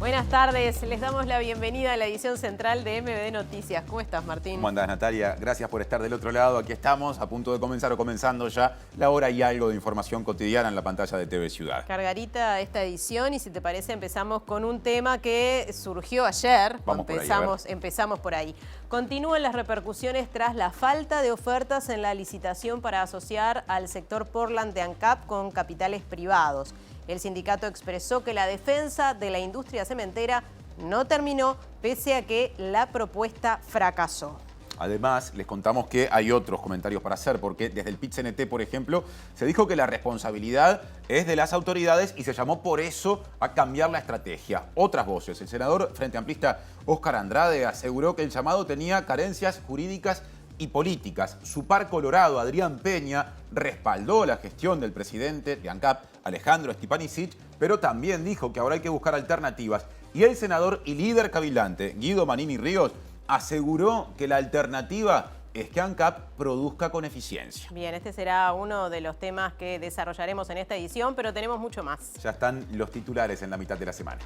Buenas tardes, les damos la bienvenida a la edición central de MBD Noticias. ¿Cómo estás, Martín? ¿Cómo andás, Natalia? Gracias por estar del otro lado. Aquí estamos, a punto de comenzar o comenzando ya la hora y algo de información cotidiana en la pantalla de TV Ciudad. Cargarita esta edición y si te parece empezamos con un tema que surgió ayer. Empezamos por ahí. Continúan las repercusiones tras la falta de ofertas en la licitación para asociar al sector Portland de ANCAP con capitales privados. El sindicato expresó que la defensa de la industria cementera no terminó pese a que la propuesta fracasó. Además, les contamos que hay otros comentarios para hacer, porque desde el PIT-CNT, por ejemplo, se dijo que la responsabilidad es de las autoridades y se llamó por eso a cambiar la estrategia. Otras voces. El senador frente amplista Óscar Andrade aseguró que el llamado tenía carencias jurídicas y políticas. Su par colorado, Adrián Peña, respaldó la gestión del presidente de ANCAP, Alejandro Stepanisic, pero también dijo que ahora hay que buscar alternativas. Y el senador y líder cabilante, Guido Manini Ríos, aseguró que la alternativa es que ANCAP produzca con eficiencia. Bien, este será uno de los temas que desarrollaremos en esta edición, pero tenemos mucho más. Ya están los titulares en la mitad de la semana.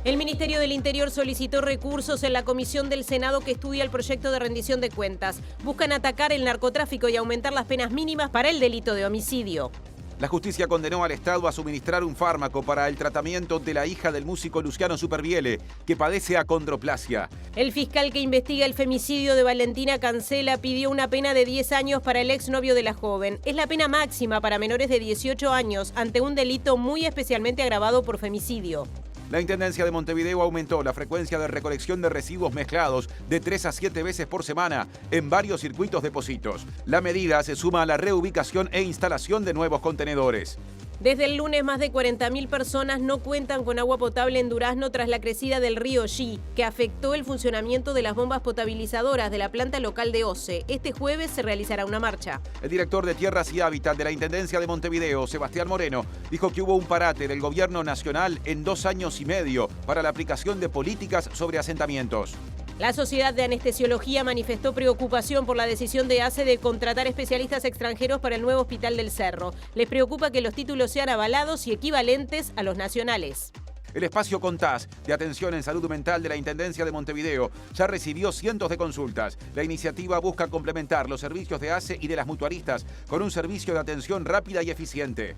El Ministerio del Interior solicitó recursos en la comisión del Senado que estudia el proyecto de rendición de cuentas. Buscan atacar el narcotráfico y aumentar las penas mínimas para el delito de homicidio. La justicia condenó al Estado a suministrar un fármaco para el tratamiento de la hija del músico Luciano Supervielle, que padece acondroplasia. El fiscal que investiga el femicidio de Valentina Cancela pidió una pena de 10 años para el exnovio de la joven. Es la pena máxima para menores de 18 años ante un delito muy especialmente agravado por femicidio. La Intendencia de Montevideo aumentó la frecuencia de recolección de residuos mezclados de 3 a 7 veces por semana en varios circuitos de Pocitos. La medida se suma a la reubicación e instalación de nuevos contenedores. Desde el lunes, más de 40.000 personas no cuentan con agua potable en Durazno tras la crecida del río Xi, que afectó el funcionamiento de las bombas potabilizadoras de la planta local de OCE. Este jueves se realizará una marcha. El director de Tierras y Hábitat de la Intendencia de Montevideo, Sebastián Moreno, dijo que hubo un parate del gobierno nacional en 2 años y medio para la aplicación de políticas sobre asentamientos. La Sociedad de Anestesiología manifestó preocupación por la decisión de ACE de contratar especialistas extranjeros para el nuevo Hospital del Cerro. Les preocupa que los títulos sean avalados y equivalentes a los nacionales. El espacio Contás, de atención en salud mental de la Intendencia de Montevideo, ya recibió cientos de consultas. La iniciativa busca complementar los servicios de ACE y de las mutuaristas con un servicio de atención rápida y eficiente.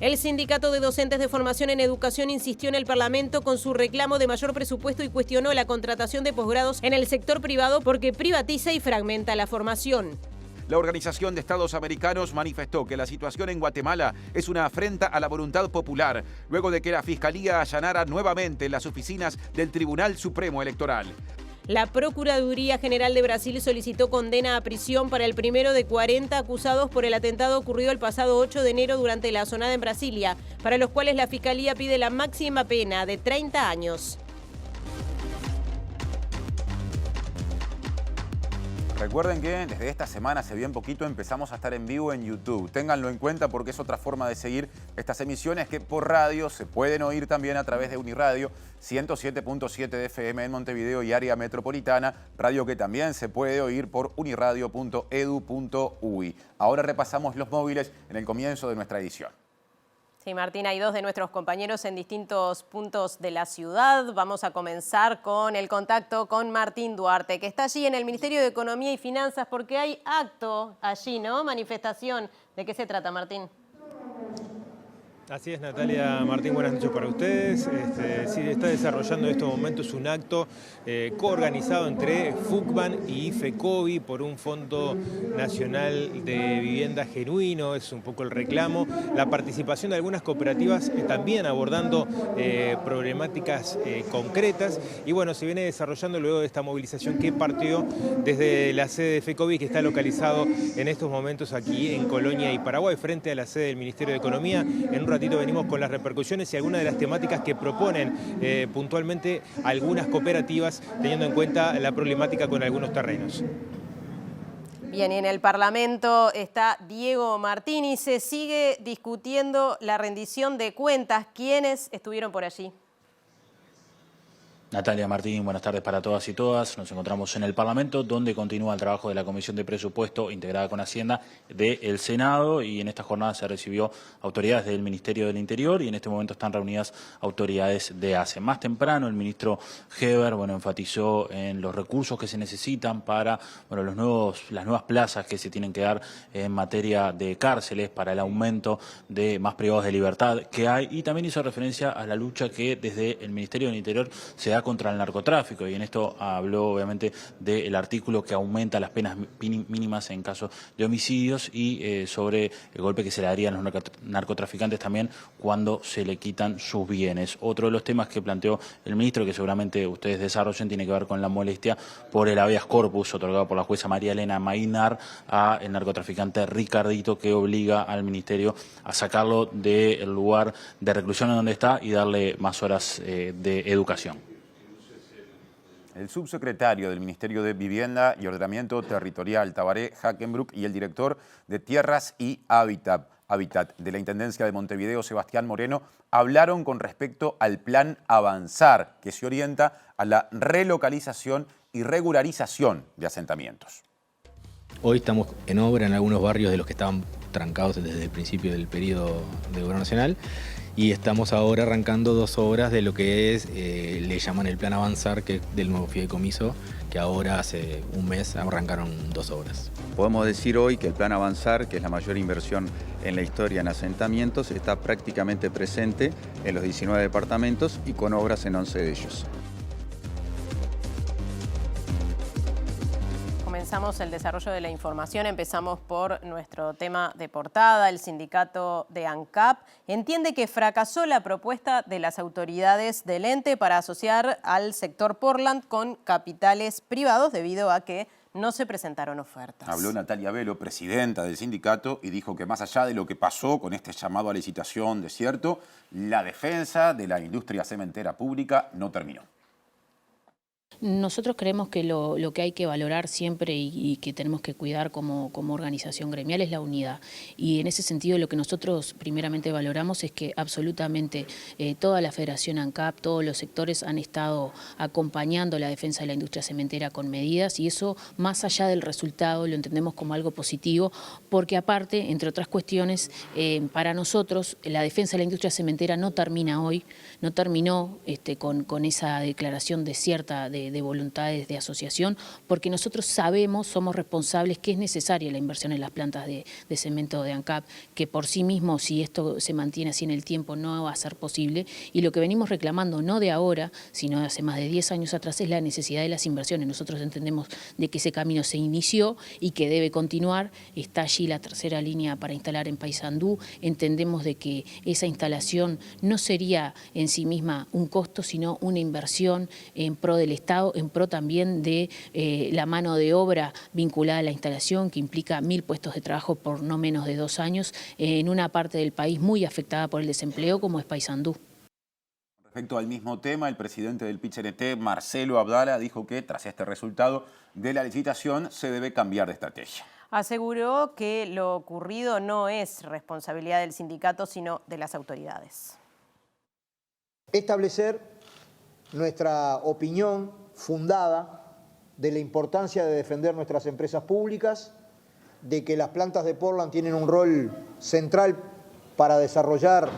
El Sindicato de Docentes de Formación en Educación insistió en el Parlamento con su reclamo de mayor presupuesto y cuestionó la contratación de posgrados en el sector privado porque privatiza y fragmenta la formación. La Organización de Estados Americanos manifestó que la situación en Guatemala es una afrenta a la voluntad popular, luego de que la Fiscalía allanara nuevamente las oficinas del Tribunal Supremo Electoral. La Procuraduría General de Brasil solicitó condena a prisión para el primero de 40 acusados por el atentado ocurrido el pasado 8 de enero durante la asonada en Brasilia, para los cuales la Fiscalía pide la máxima pena de 30 años. Recuerden que desde esta semana, hace bien poquito, empezamos a estar en vivo en YouTube. Ténganlo en cuenta porque es otra forma de seguir estas emisiones que por radio se pueden oír también a través de Uniradio 107.7 de FM en Montevideo y área metropolitana, radio que también se puede oír por uniradio.edu.uy. Ahora repasamos los móviles en el comienzo de nuestra edición. Sí, Martín, hay dos de nuestros compañeros en distintos puntos de la ciudad. Vamos a comenzar con el contacto con Martín Duarte, que está allí en el Ministerio de Economía y Finanzas, porque hay acto allí, ¿no? Manifestación. ¿De qué se trata, Martín? Así es, Natalia. Martín, buenas noches para ustedes. Sí, está desarrollando en estos momentos un acto coorganizado entre FUCBAN y FECOBI por un Fondo Nacional de Vivienda Genuino, es un poco el reclamo. La participación de algunas cooperativas también abordando problemáticas concretas. Y bueno, se viene desarrollando luego de esta movilización que partió desde la sede de FECOBI, que está localizado en estos momentos aquí en Colonia y Paraguay, frente a la sede del Ministerio de Economía. En un ratito venimos con las repercusiones y algunas de las temáticas que proponen puntualmente algunas cooperativas, teniendo en cuenta la problemática con algunos terrenos. Bien, y en el Parlamento está Diego Martín y se sigue discutiendo la rendición de cuentas. ¿Quiénes estuvieron por allí? Natalia, Martín, buenas tardes para todas y todas. Nos encontramos en el Parlamento, donde continúa el trabajo de la Comisión de Presupuesto integrada con Hacienda del Senado, y en esta jornada se recibió autoridades del Ministerio del Interior y en este momento están reunidas autoridades de ACE. Más temprano el ministro Heber enfatizó en los recursos que se necesitan para las nuevas plazas que se tienen que dar en materia de cárceles, para el aumento de más privados de libertad que hay, y también hizo referencia a la lucha que desde el Ministerio del Interior se da contra el narcotráfico, y en esto habló obviamente del artículo que aumenta las penas mínimas en caso de homicidios y sobre el golpe que se le darían a los narcotraficantes también cuando se le quitan sus bienes. Otro de los temas que planteó el ministro, que seguramente ustedes desarrollen, tiene que ver con la molestia por el habeas corpus otorgado por la jueza María Elena Mainar a el narcotraficante Ricardito, que obliga al ministerio a sacarlo del lugar de reclusión en donde está y darle más horas de educación. El subsecretario del Ministerio de Vivienda y Ordenamiento Territorial, Tabaré Hackenbruck, y el director de Tierras y Hábitat de la Intendencia de Montevideo, Sebastián Moreno, hablaron con respecto al plan Avanzar, que se orienta a la relocalización y regularización de asentamientos. Hoy estamos en obra en algunos barrios de los que estaban trancados desde el principio del periodo de gobierno nacional, y estamos ahora arrancando 2 obras de lo que es, le llaman el plan Avanzar, que es del nuevo fideicomiso, que ahora hace un mes arrancaron 2 obras. Podemos decir hoy que el plan Avanzar, que es la mayor inversión en la historia en asentamientos, está prácticamente presente en los 19 departamentos y con obras en 11 de ellos. Comenzamos el desarrollo de la información, empezamos por nuestro tema de portada. El sindicato de ANCAP entiende que fracasó la propuesta de las autoridades del ente para asociar al sector Portland con capitales privados debido a que no se presentaron ofertas. Habló Natalia Velo, presidenta del sindicato, y dijo que más allá de lo que pasó con este llamado a licitación desierto, la defensa de la industria cementera pública no terminó. Nosotros creemos que lo que hay que valorar siempre y que tenemos que cuidar como organización gremial es la unidad. Y en ese sentido lo que nosotros primeramente valoramos es que absolutamente toda la Federación ANCAP, todos los sectores han estado acompañando la defensa de la industria cementera con medidas, y eso, más allá del resultado, lo entendemos como algo positivo, porque aparte, entre otras cuestiones, para nosotros la defensa de la industria cementera no termina hoy, no terminó con esa declaración desierta de voluntades de asociación, porque nosotros sabemos, somos responsables que es necesaria la inversión en las plantas de cemento de ANCAP, que por sí mismo, si esto se mantiene así en el tiempo, no va a ser posible, y lo que venimos reclamando no de ahora, sino de hace más de 10 años atrás, es la necesidad de las inversiones. Nosotros entendemos de que ese camino se inició y que debe continuar. Está allí la tercera línea para instalar en Paysandú. Entendemos de que esa instalación no sería en sí misma un costo, sino una inversión en pro del Estado, en pro también de la mano de obra vinculada a la instalación, que implica 1000 puestos de trabajo por no menos de 2 años en una parte del país muy afectada por el desempleo como es Paysandú. Respecto al mismo tema, el presidente del PIT-CNT, Marcelo Abdala, dijo que tras este resultado de la licitación se debe cambiar de estrategia. Aseguró que lo ocurrido no es responsabilidad del sindicato, sino de las autoridades. Establecer nuestra opinión fundada de la importancia de defender nuestras empresas públicas, de que las plantas de Portland tienen un rol central para desarrollar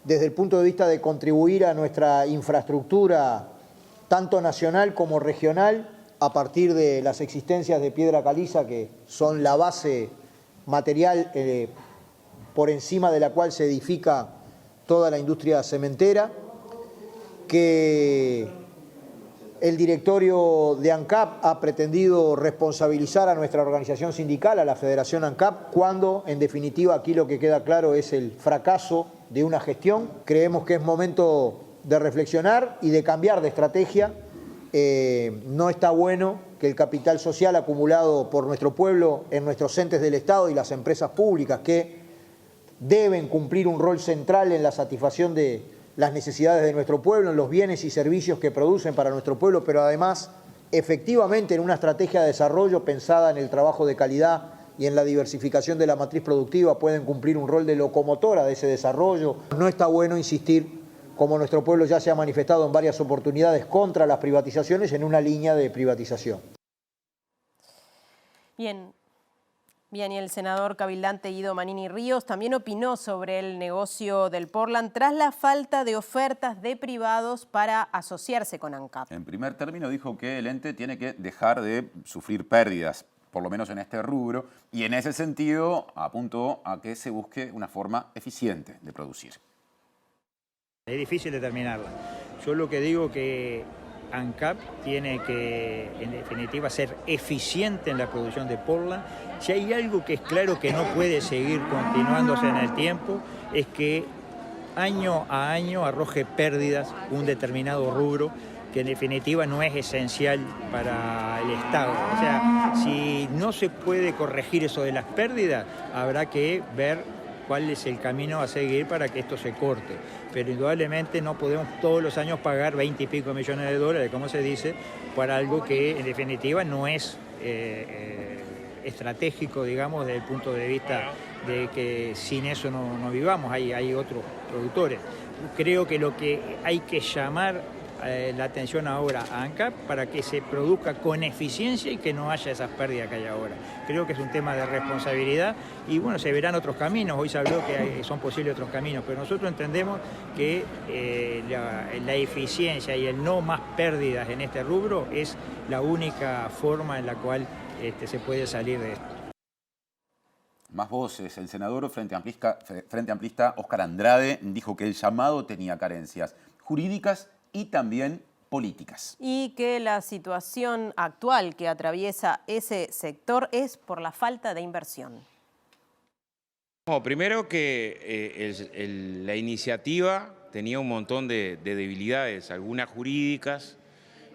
desde el punto de vista de contribuir a nuestra infraestructura tanto nacional como regional a partir de las existencias de piedra caliza, que son la base material por encima de la cual se edifica toda la industria cementera, que el directorio de ANCAP ha pretendido responsabilizar a nuestra organización sindical, a la Federación ANCAP, cuando en definitiva aquí lo que queda claro es el fracaso de una gestión. Creemos que es momento de reflexionar y de cambiar de estrategia. No está bueno que el capital social acumulado por nuestro pueblo en nuestros entes del Estado y las empresas públicas, que deben cumplir un rol central en la satisfacción de las necesidades de nuestro pueblo, en los bienes y servicios que producen para nuestro pueblo, pero además efectivamente en una estrategia de desarrollo pensada en el trabajo de calidad y en la diversificación de la matriz productiva, pueden cumplir un rol de locomotora de ese desarrollo. No está bueno insistir como nuestro pueblo ya se ha manifestado en varias oportunidades contra las privatizaciones, en una línea de privatización. Bien, y el senador cabildante Guido Manini Ríos también opinó sobre el negocio del Portland tras la falta de ofertas de privados para asociarse con ANCAP. En primer término dijo que el ente tiene que dejar de sufrir pérdidas, por lo menos en este rubro, y en ese sentido apuntó a que se busque una forma eficiente de producir. Es difícil determinarla. Yo lo que digo que ANCAP tiene que, en definitiva, ser eficiente en la producción de Portland. Si hay algo que es claro que no puede seguir continuándose en el tiempo, es que año a año arroje pérdidas un determinado rubro que en definitiva no es esencial para el Estado. O sea, si no se puede corregir eso de las pérdidas, habrá que ver cuál es el camino a seguir para que esto se corte. Pero indudablemente no podemos todos los años pagar 20 y pico millones de dólares, como se dice, para algo que en definitiva no es estratégico, digamos, desde el punto de vista de que sin eso no vivamos, hay otros productores. Creo que lo que hay que llamar la atención ahora a ANCAP para que se produzca con eficiencia y que no haya esas pérdidas que hay ahora. Creo que es un tema de responsabilidad y bueno, se verán otros caminos. Hoy se habló que son posibles otros caminos, pero nosotros entendemos que la eficiencia y el no más pérdidas en este rubro es la única forma en la cual se puede salir de esto. Más voces. El senador Frente Amplista Óscar Andrade dijo que el llamado tenía carencias jurídicas y también políticas. Y que la situación actual que atraviesa ese sector es por la falta de inversión. Primero que la iniciativa tenía un montón de debilidades, algunas jurídicas.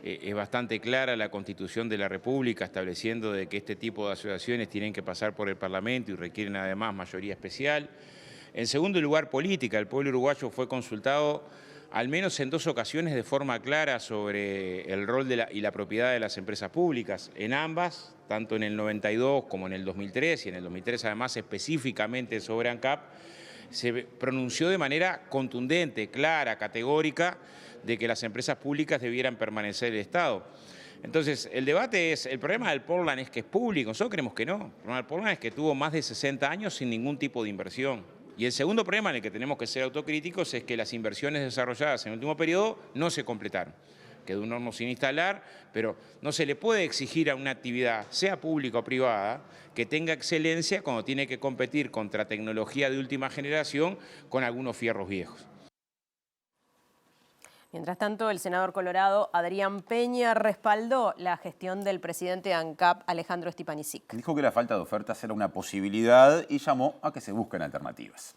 Es bastante clara la Constitución de la República estableciendo de que este tipo de asociaciones tienen que pasar por el Parlamento y requieren además mayoría especial. En segundo lugar, política. El pueblo uruguayo fue consultado al menos en 2 ocasiones de forma clara sobre el rol y la propiedad de las empresas públicas. En ambas, tanto en el 92 como en el 2003, y en el 2003 además específicamente sobre ANCAP, se pronunció de manera contundente, clara, categórica, de que las empresas públicas debieran permanecer en el Estado. Entonces, el debate es, el problema del Portland es que es público, nosotros creemos que no. El problema del Portland es que tuvo más de 60 años sin ningún tipo de inversión. Y el segundo problema en el que tenemos que ser autocríticos es que las inversiones desarrolladas en el último periodo no se completaron. Quedó un horno sin instalar, pero no se le puede exigir a una actividad, sea pública o privada, que tenga excelencia cuando tiene que competir contra tecnología de última generación con algunos fierros viejos. Mientras tanto, el senador colorado Adrián Peña respaldó la gestión del presidente de ANCAP, Alejandro Stepanisic. Dijo que la falta de ofertas era una posibilidad y llamó a que se busquen alternativas.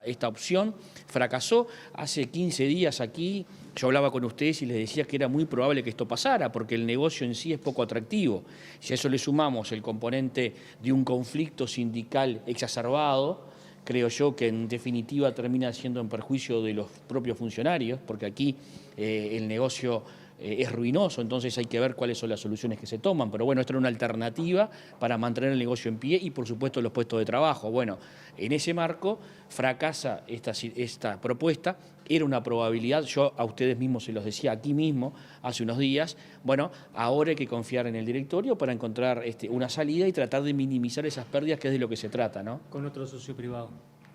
Esta opción fracasó. Hace 15 días aquí yo hablaba con ustedes y les decía que era muy probable que esto pasara porque el negocio en sí es poco atractivo. Si a eso le sumamos el componente de un conflicto sindical exacerbado, creo yo que en definitiva termina siendo en perjuicio de los propios funcionarios, porque aquí el negocio es ruinoso, entonces hay que ver cuáles son las soluciones que se toman. Pero bueno, esto era una alternativa para mantener el negocio en pie y por supuesto los puestos de trabajo. Bueno, en ese marco fracasa esta propuesta, era una probabilidad, yo a ustedes mismos se los decía aquí mismo hace unos días. Bueno, ahora hay que confiar en el directorio para encontrar una salida y tratar de minimizar esas pérdidas, que es de lo que se trata, ¿no? Con otro socio privado.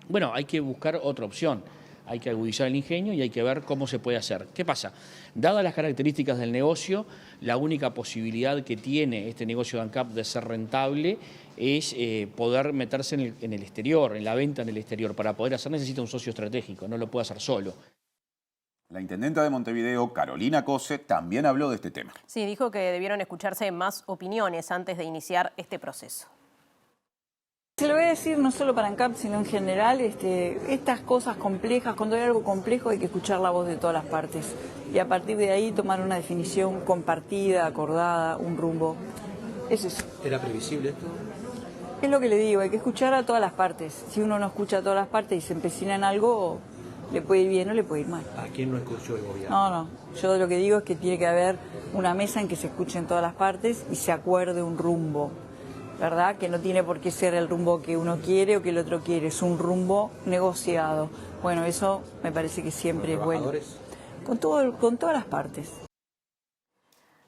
Bueno, hay que buscar otra opción. Hay que agudizar el ingenio y hay que ver cómo se puede hacer. ¿Qué pasa? Dadas las características del negocio, la única posibilidad que tiene este negocio de ANCAP de ser rentable es poder meterse en el exterior, en la venta en el exterior. Para poder hacer necesita un socio estratégico, no lo puede hacer solo. La intendenta de Montevideo, Carolina Cose, también habló de este tema. Sí, dijo que debieron escucharse más opiniones antes de iniciar este proceso. Se lo voy a decir no solo para ANCAP, sino en general, estas cosas complejas, cuando hay algo complejo hay que escuchar la voz de todas las partes y a partir de ahí tomar una definición compartida, acordada, un rumbo. Es eso. ¿Era previsible esto? Es lo que le digo, hay que escuchar a todas las partes. Si uno no escucha a todas las partes y se empecina en algo, le puede ir bien o le puede ir mal. ¿A quién no escuchó el gobierno? No, yo lo que digo es que tiene que haber una mesa en que se escuchen todas las partes y se acuerde un rumbo. ¿verdad? Que no tiene por qué ser el rumbo que uno quiere o que el otro quiere, es un rumbo negociado. Bueno, eso me parece que siempre es bueno. Con todas las partes.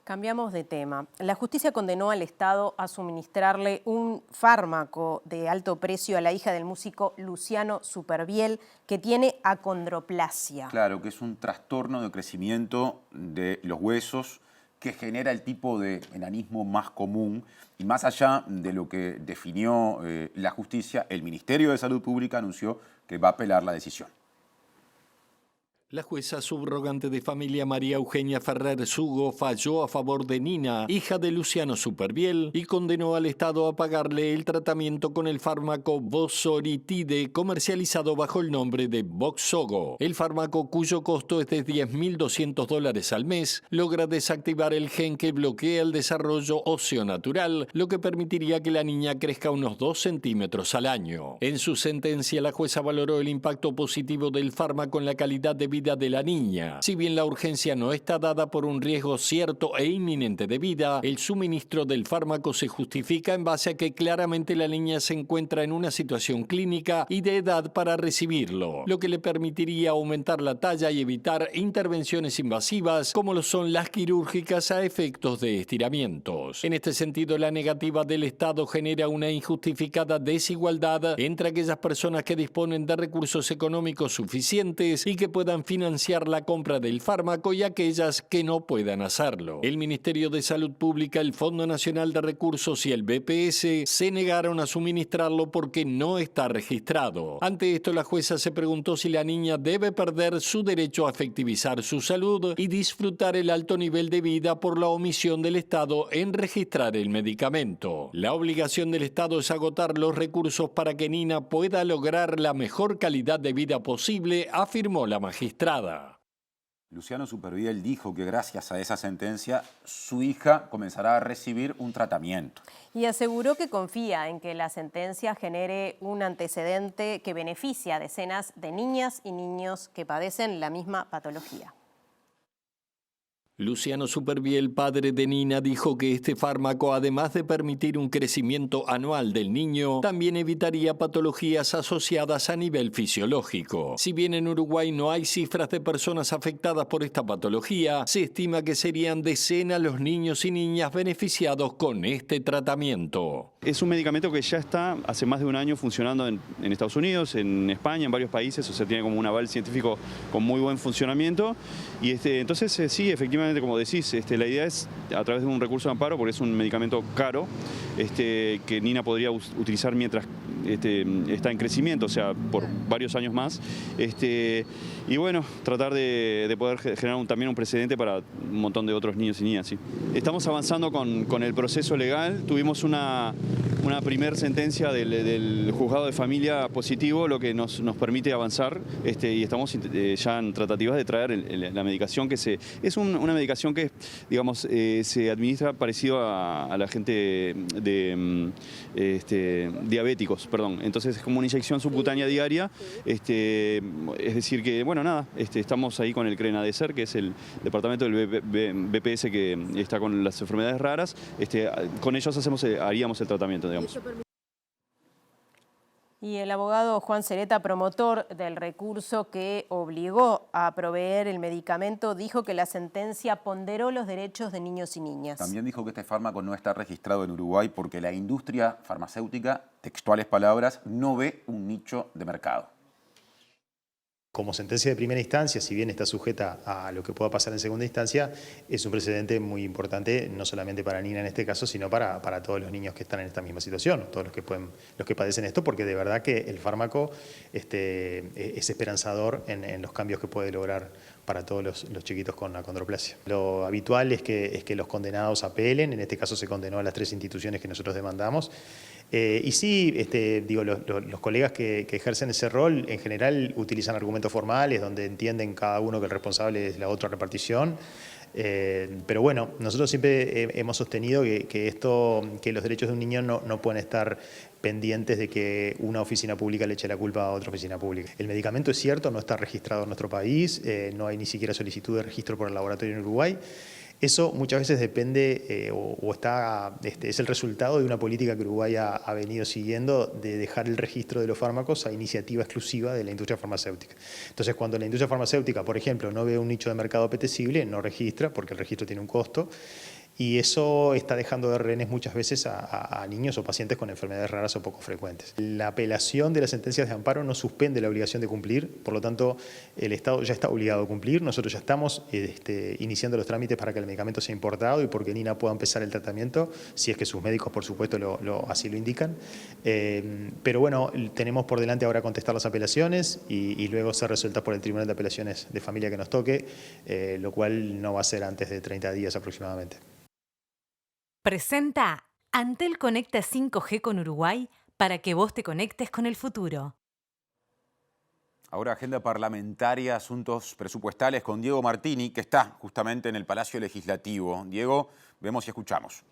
Cambiamos de tema. La justicia condenó al Estado a suministrarle un fármaco de alto precio a la hija del músico Luciano Supervielle, que tiene acondroplasia. Claro, que es un trastorno de crecimiento de los huesos que genera el tipo de enanismo más común. Y más allá de lo que definió la justicia, el Ministerio de Salud Pública anunció que va a apelar la decisión. La jueza subrogante de familia María Eugenia Ferrer Sugo falló a favor de Nina, hija de Luciano Supervielle, y condenó al Estado a pagarle el tratamiento con el fármaco Vosoritide, comercializado bajo el nombre de Voxzogo. El fármaco, cuyo costo es de $10.200 al mes, logra desactivar el gen que bloquea el desarrollo óseo natural, lo que permitiría que la niña crezca unos 2 centímetros al año. En su sentencia, la jueza valoró el impacto positivo del fármaco en la calidad de vida de la niña. Si bien la urgencia no está dada por un riesgo cierto e inminente de vida, el suministro del fármaco se justifica en base a que claramente la niña se encuentra en una situación clínica y de edad para recibirlo, lo que le permitiría aumentar la talla y evitar intervenciones invasivas como lo son las quirúrgicas a efectos de estiramientos. En este sentido, la negativa del Estado genera una injustificada desigualdad entre aquellas personas que disponen de recursos económicos suficientes y que puedan financiar la compra del fármaco y aquellas que no puedan hacerlo. El Ministerio de Salud Pública, el Fondo Nacional de Recursos y el BPS se negaron a suministrarlo porque no está registrado. Ante esto, la jueza se preguntó si la niña debe perder su derecho a efectivizar su salud y disfrutar el alto nivel de vida por la omisión del Estado en registrar el medicamento. La obligación del Estado es agotar los recursos para que Nina pueda lograr la mejor calidad de vida posible, afirmó la magistrada. Luciano Supervielle dijo que gracias a esa sentencia su hija comenzará a recibir un tratamiento. Y aseguró que confía en que la sentencia genere un antecedente que beneficie a decenas de niñas y niños que padecen la misma patología. Luciano Supervielle, padre de Nina, dijo que este fármaco, además de permitir un crecimiento anual del niño, también evitaría patologías asociadas a nivel fisiológico. Si bien en Uruguay no hay cifras de personas afectadas por esta patología, se estima que serían decenas los niños y niñas beneficiados con este tratamiento. Es un medicamento que ya está hace más de un año funcionando en Estados Unidos, en España, en varios países, o sea, tiene como un aval científico con muy buen funcionamiento. Y entonces sí, efectivamente, como decís, la idea es a través de un recurso de amparo, porque es un medicamento caro, que Nina podría utilizar mientras está en crecimiento, o sea, por varios años más. Y bueno, tratar de poder generar también un precedente para un montón de otros niños y niñas. ¿Sí? Estamos avanzando con el proceso legal. Tuvimos una primer sentencia del juzgado de familia positivo, lo que nos permite avanzar, y estamos ya en tratativas de traer la medicación, que es una medicación que, digamos, se administra parecido a la gente de diabéticos, perdón. Entonces es como una inyección subcutánea diaria, es decir que, bueno, nada, estamos ahí con el CRENADESER, que es el departamento del BPS que está con las enfermedades raras, con ellos haríamos el tratamiento, digamos. Y el abogado Juan Cereta, promotor del recurso que obligó a proveer el medicamento, dijo que la sentencia ponderó los derechos de niños y niñas. También dijo que este fármaco no está registrado en Uruguay porque la industria farmacéutica, textuales palabras, no ve un nicho de mercado. Como sentencia de primera instancia, si bien está sujeta a lo que pueda pasar en segunda instancia, es un precedente muy importante, no solamente para Nina en este caso, sino para todos los niños que están en esta misma situación, todos los que padecen esto, porque de verdad que el fármaco es esperanzador en los cambios que puede lograr para todos los chiquitos con acondroplasia. Lo habitual es que los condenados apelen, en este caso se condenó a las 3 instituciones que nosotros demandamos. Y sí, los colegas que ejercen ese rol en general utilizan argumentos formales donde entienden cada uno que el responsable es la otra repartición. Pero bueno, nosotros siempre hemos sostenido que los derechos de un niño no pueden estar pendientes de que una oficina pública le eche la culpa a otra oficina pública. El medicamento, es cierto, no está registrado en nuestro país, no hay ni siquiera solicitud de registro por el laboratorio en Uruguay. Eso muchas veces depende es el resultado de una política que Uruguay ha venido siguiendo de dejar el registro de los fármacos a iniciativa exclusiva de la industria farmacéutica. Entonces, cuando la industria farmacéutica, por ejemplo, no ve un nicho de mercado apetecible, no registra, porque el registro tiene un costo, y eso está dejando de rehenes muchas veces a niños o pacientes con enfermedades raras o poco frecuentes. La apelación de las sentencias de amparo no suspende la obligación de cumplir, por lo tanto el Estado ya está obligado a cumplir. Nosotros ya estamos iniciando los trámites para que el medicamento sea importado y porque Nina pueda empezar el tratamiento, si es que sus médicos por supuesto así lo indican. Pero bueno, tenemos por delante ahora contestar las apelaciones y luego ser resueltas por el Tribunal de Apelaciones de Familia que nos toque, lo cual no va a ser antes de 30 días aproximadamente. Presenta Antel Conecta 5G con Uruguay para que vos te conectes con el futuro. Ahora agenda parlamentaria, asuntos presupuestales con Diego Martini, que está justamente en el Palacio Legislativo. Diego, vemos y escuchamos.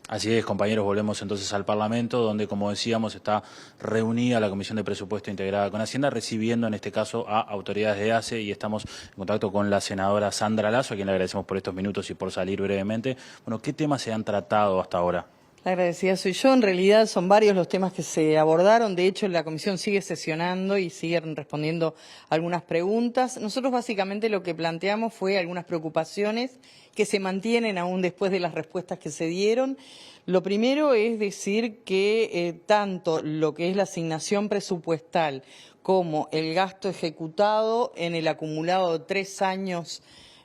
Así es, compañeros, volvemos entonces al Parlamento, donde, como decíamos, está reunida la Comisión de Presupuesto integrada con Hacienda, recibiendo en este caso a autoridades de ACE, y estamos en contacto con la senadora Sandra Lasso, a quien le agradecemos por estos minutos y por salir brevemente. Bueno, ¿qué temas se han tratado hasta ahora? La agradecida soy yo. En realidad son varios los temas que se abordaron. De hecho, la comisión sigue sesionando y siguen respondiendo algunas preguntas. Nosotros básicamente lo que planteamos fue algunas preocupaciones que se mantienen aún después de las respuestas que se dieron. Lo primero es decir que tanto lo que es la asignación presupuestal como el gasto ejecutado en el acumulado de 3 años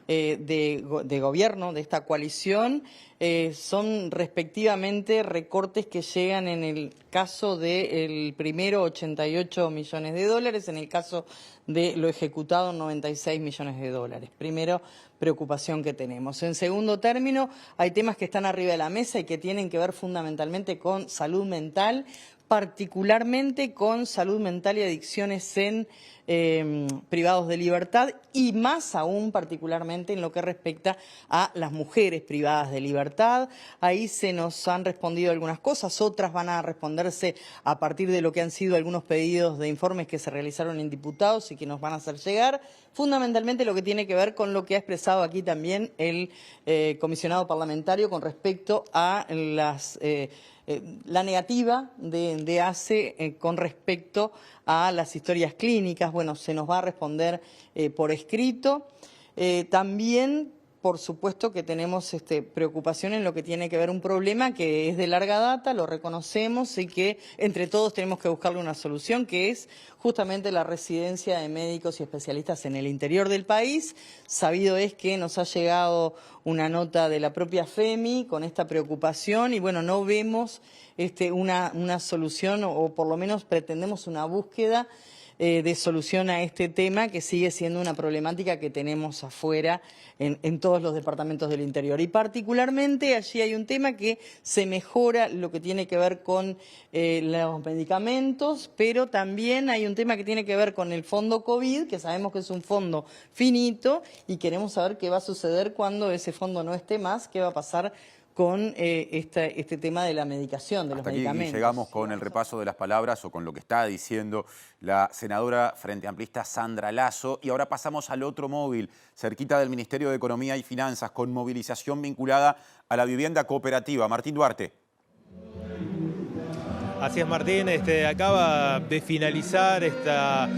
de gobierno de esta coalición son respectivamente recortes que llegan en el caso del primero 88 millones de dólares, en el caso de lo ejecutado 96 millones de dólares. Primero, preocupación que tenemos. En segundo término, hay temas que están arriba de la mesa y que tienen que ver fundamentalmente con salud mental, particularmente con salud mental y adicciones en privados de libertad y más aún particularmente en lo que respecta a las mujeres privadas de libertad. Ahí se nos han respondido algunas cosas, otras van a responderse a partir de lo que han sido algunos pedidos de informes que se realizaron en diputados y que nos van a hacer llegar. Fundamentalmente lo que tiene que ver con lo que ha expresado aquí también el comisionado parlamentario con respecto a la negativa de ACE con respecto a las historias clínicas. Bueno, se nos va a responder por escrito. También, por supuesto, que tenemos preocupación en lo que tiene que ver un problema que es de larga data, lo reconocemos y que entre todos tenemos que buscarle una solución, que es justamente la residencia de médicos y especialistas en el interior del país. Sabido es que nos ha llegado una nota de la propia FEMI con esta preocupación y bueno, no vemos una solución o por lo menos pretendemos una búsqueda de solución a este tema que sigue siendo una problemática que tenemos afuera en todos los departamentos del interior. Y particularmente allí hay un tema que se mejora lo que tiene que ver con los medicamentos, pero también hay un tema que tiene que ver con el fondo COVID, que sabemos que es un fondo finito y queremos saber qué va a suceder cuando ese fondo no esté más, qué va a pasar con este tema de la medicación, de los medicamentos. Aquí llegamos con el repaso de las palabras o con lo que está diciendo la senadora Frente Amplista Sandra Lasso. Y ahora pasamos al otro móvil, cerquita del Ministerio de Economía y Finanzas, con movilización vinculada a la vivienda cooperativa. Martín Duarte. Así es, Martín, acaba de finalizar esta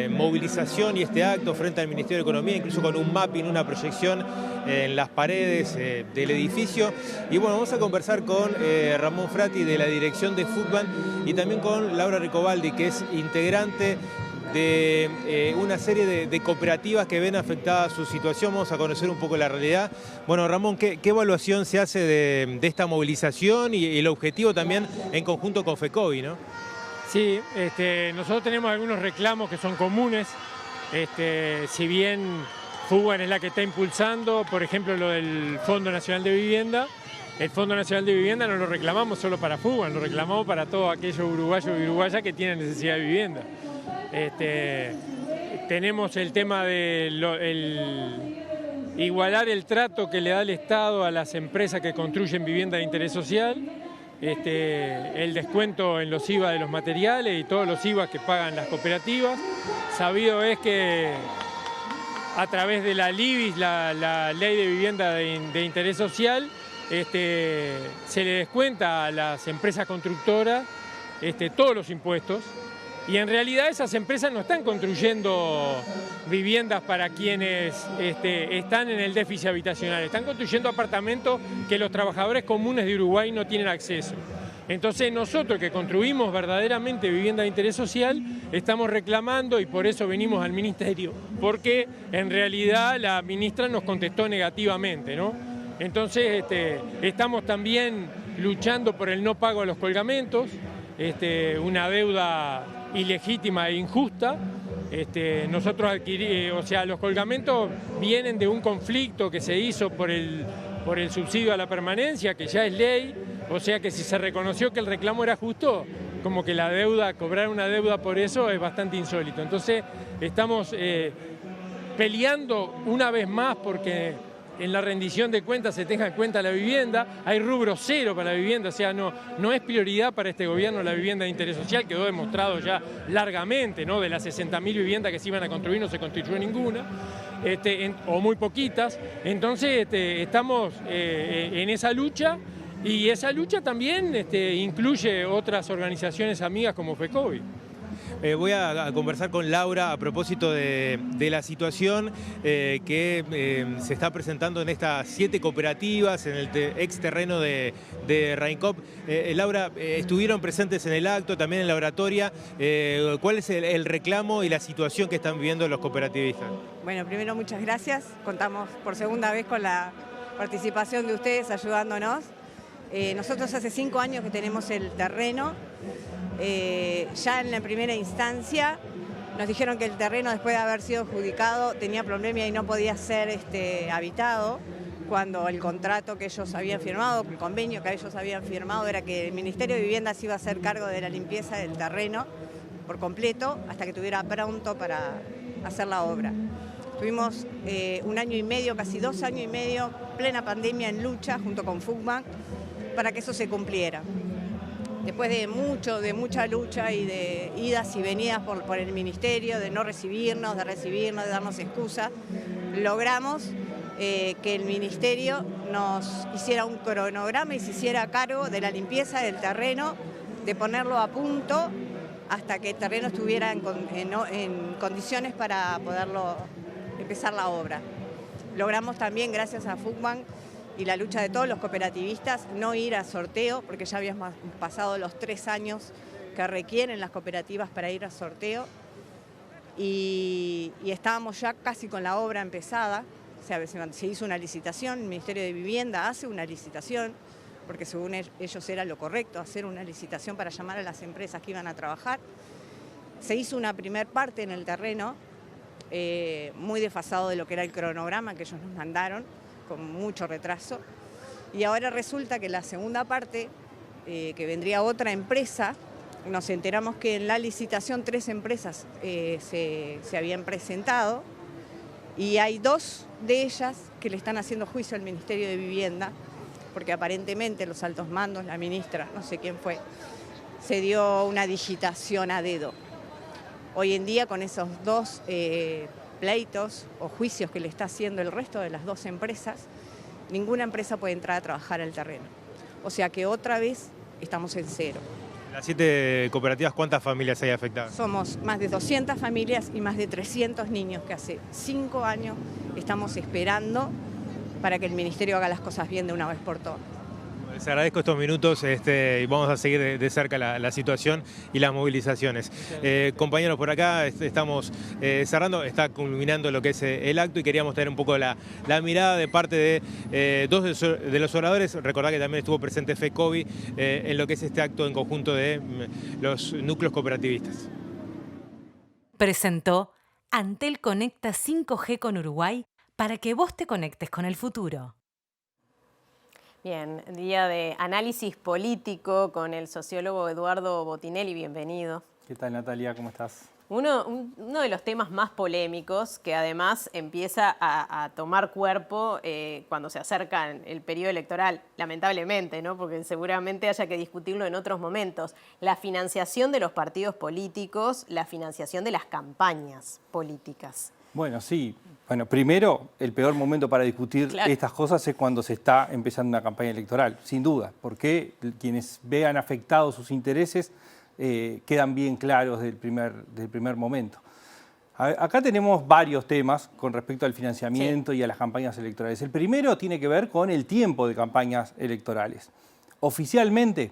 movilización y este acto frente al Ministerio de Economía, incluso con un mapping, una proyección en las paredes del edificio. Y bueno, vamos a conversar con Ramón Frati de la dirección de FUCBAN y también con Laura Ricobaldi, que es integrante de una serie de cooperativas que ven afectada su situación. Vamos a conocer un poco la realidad. Bueno, Ramón, ¿qué evaluación se hace de esta movilización y el objetivo también en conjunto con FECOBI, ¿no? Sí, nosotros tenemos algunos reclamos que son comunes. Si bien FUCBAN es la que está impulsando, por ejemplo, lo del Fondo Nacional de Vivienda, el Fondo Nacional de Vivienda no lo reclamamos solo para FUCBAN, lo reclamamos para todos aquellos uruguayos y uruguayas que tienen necesidad de vivienda. Tenemos el tema de igualar el trato que le da el Estado a las empresas que construyen vivienda de interés social, el descuento en los IVA de los materiales y todos los IVA que pagan las cooperativas. Sabido es que a través de la LIVIS, la Ley de Vivienda de Interés Social, se le descuenta a las empresas constructoras todos los impuestos. Y en realidad esas empresas no están construyendo viviendas para quienes están en el déficit habitacional, están construyendo apartamentos que los trabajadores comunes de Uruguay no tienen acceso. Entonces nosotros que construimos verdaderamente vivienda de interés social, estamos reclamando y por eso venimos al Ministerio, porque en realidad la ministra nos contestó negativamente, ¿no? Entonces estamos también luchando por el no pago a los colgamentos, una deuda ilegítima e injusta. Nosotros los colgamentos vienen de un conflicto que se hizo por el subsidio a la permanencia, que ya es ley, o sea que si se reconoció que el reclamo era justo, como que cobrar una deuda por eso es bastante insólito. Entonces estamos peleando una vez más porque en la rendición de cuentas se tenga en cuenta la vivienda, hay rubro cero para la vivienda, o sea, no es prioridad para este gobierno la vivienda de interés social, quedó demostrado ya largamente, ¿no? De las 60.000 viviendas que se iban a construir no se construyó ninguna, o muy poquitas. Entonces estamos en esa lucha, y esa lucha también incluye otras organizaciones amigas como FECOBI. Voy a conversar con Laura a propósito de la situación que se está presentando en estas 7 cooperativas en el ex terreno de Raincop. Laura, estuvieron presentes en el acto, también en la oratoria. ¿Cuál es el reclamo y la situación que están viviendo los cooperativistas? Bueno, primero muchas gracias. Contamos por segunda vez con la participación de ustedes ayudándonos. Nosotros hace 5 años que tenemos el terreno. Ya en la primera instancia nos dijeron que el terreno, después de haber sido adjudicado, tenía problemas y no podía ser habitado, cuando el contrato que ellos habían firmado, el convenio que ellos habían firmado era que el Ministerio de Vivienda se iba a hacer cargo de la limpieza del terreno por completo hasta que estuviera pronto para hacer la obra. Tuvimos 1 año y medio, casi 2 años y medio, plena pandemia, en lucha junto con FUCBAN para que eso se cumpliera. Después de mucha lucha y de idas y venidas por el Ministerio, de no recibirnos, de darnos excusas, logramos que el Ministerio nos hiciera un cronograma y se hiciera cargo de la limpieza del terreno, de ponerlo a punto hasta que el terreno estuviera en condiciones para poderlo empezar la obra. Logramos también, gracias a FUCBAN y la lucha de todos los cooperativistas, no ir a sorteo, porque ya habíamos pasado los 3 años que requieren las cooperativas para ir a sorteo, y estábamos ya casi con la obra empezada. O sea, se hizo una licitación, el Ministerio de Vivienda hace una licitación, porque según ellos era lo correcto, hacer una licitación para llamar a las empresas que iban a trabajar. Se hizo una primer parte en el terreno, muy desfasado de lo que era el cronograma que ellos nos mandaron, con mucho retraso, y ahora resulta que la segunda parte, que vendría otra empresa, nos enteramos que en la licitación 3 empresas se habían presentado, y hay 2 de ellas que le están haciendo juicio al Ministerio de Vivienda, porque aparentemente los altos mandos, la ministra, no sé quién fue, se dio una digitación a dedo. Hoy en día, con esos 2 pleitos o juicios que le está haciendo el resto de las 2 empresas, ninguna empresa puede entrar a trabajar al terreno. O sea que otra vez estamos en cero. Las 7 cooperativas, ¿cuántas familias hay afectadas? Somos más de 200 familias y más de 300 niños que hace 5 años estamos esperando para que el Ministerio haga las cosas bien de una vez por todas. Les agradezco estos minutos y vamos a seguir de cerca la situación y las movilizaciones. Compañeros, por acá estamos cerrando, está culminando lo que es el acto, y queríamos tener un poco la mirada de parte de 2 de los oradores. Recordad que también estuvo presente FECOBI en lo que es este acto en conjunto de los núcleos cooperativistas. Presentó Antel Conecta 5G con Uruguay para que vos te conectes con el futuro. Bien, día de análisis político con el sociólogo Eduardo Botinelli, bienvenido. ¿Qué tal, Natalia? ¿Cómo estás? Uno de los temas más polémicos, que además empieza a tomar cuerpo cuando se acerca el periodo electoral, lamentablemente, ¿no? Porque seguramente haya que discutirlo en otros momentos. La financiación de los partidos políticos, la financiación de las campañas políticas. Bueno, sí, Bueno, primero, el peor momento para discutir estas cosas es cuando se está empezando una campaña electoral, sin duda, porque quienes vean afectados sus intereses quedan bien claros del primer momento. Acá tenemos varios temas con respecto al financiamiento y a las campañas electorales. El primero tiene que ver con el tiempo de campañas electorales. Oficialmente,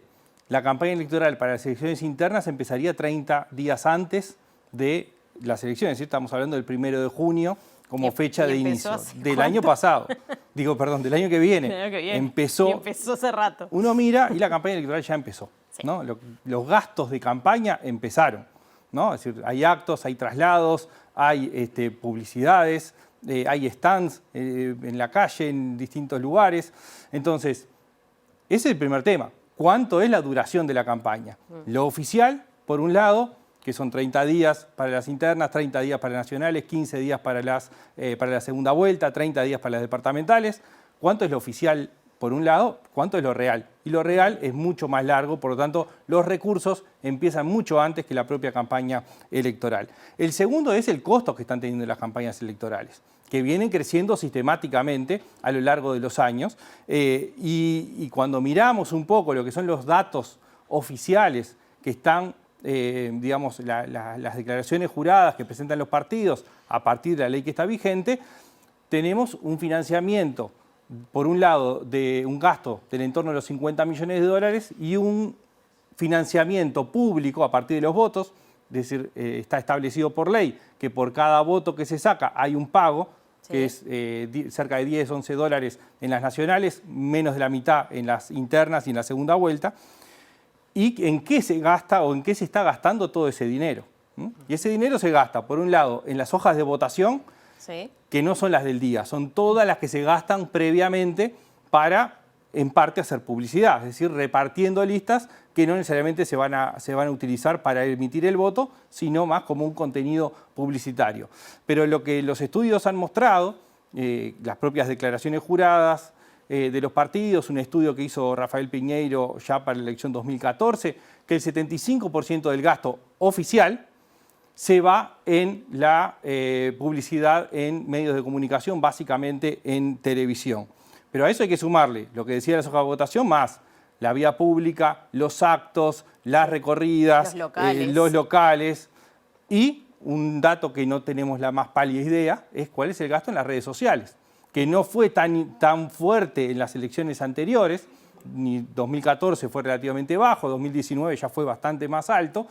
la campaña electoral para las elecciones internas empezaría 30 días antes de las elecciones, ¿sí? Estamos hablando del 1 de junio como fecha de inicio. Del año pasado, del año que viene. Empezó hace rato. Uno mira y la campaña electoral ya empezó. Sí. ¿No? Los gastos de campaña empezaron, ¿no? Es decir, hay actos, hay traslados, hay publicidades, hay stands en la calle, en distintos lugares. Entonces, ese es el primer tema. ¿Cuánto es la duración de la campaña? Lo oficial, por un lado, que son 30 días para las internas, 30 días para las nacionales, 15 días para la segunda vuelta, 30 días para las departamentales. ¿Cuánto es lo oficial por un lado? ¿Cuánto es lo real? Y lo real es mucho más largo, por lo tanto, los recursos empiezan mucho antes que la propia campaña electoral. El segundo es el costo que están teniendo las campañas electorales, que vienen creciendo sistemáticamente a lo largo de los años. Y cuando miramos un poco lo que son los datos oficiales que están digamos, las declaraciones juradas que presentan los partidos a partir de la ley que está vigente, tenemos un financiamiento, por un lado, de un gasto del entorno de los 50 millones de dólares y un financiamiento público a partir de los votos, es decir, está establecido por ley que por cada voto que se saca hay un pago, que es cerca de 10, 11 dólares en las nacionales, menos de la mitad en las internas y en la segunda vuelta. ¿Y en qué se gasta o en qué se está gastando todo ese dinero? Y ese dinero se gasta, por un lado, en las hojas de votación, que no son las del día, son todas las que se gastan previamente para, en parte, hacer publicidad, es decir, repartiendo listas que no necesariamente se van a utilizar para emitir el voto, sino más como un contenido publicitario. Pero lo que los estudios han mostrado, las propias declaraciones juradas, de los partidos, un estudio que hizo Rafael Piñeiro ya para la elección 2014, que el 75% del gasto oficial se va en la publicidad en medios de comunicación, básicamente en televisión. Pero a eso hay que sumarle lo que decía la hoja de votación, más la vía pública, los actos, las recorridas, los locales y un dato que no tenemos la más pálida idea es cuál es el gasto en las redes sociales, que no fue tan fuerte en las elecciones anteriores, ni 2014 fue relativamente bajo, 2019 ya fue bastante más alto,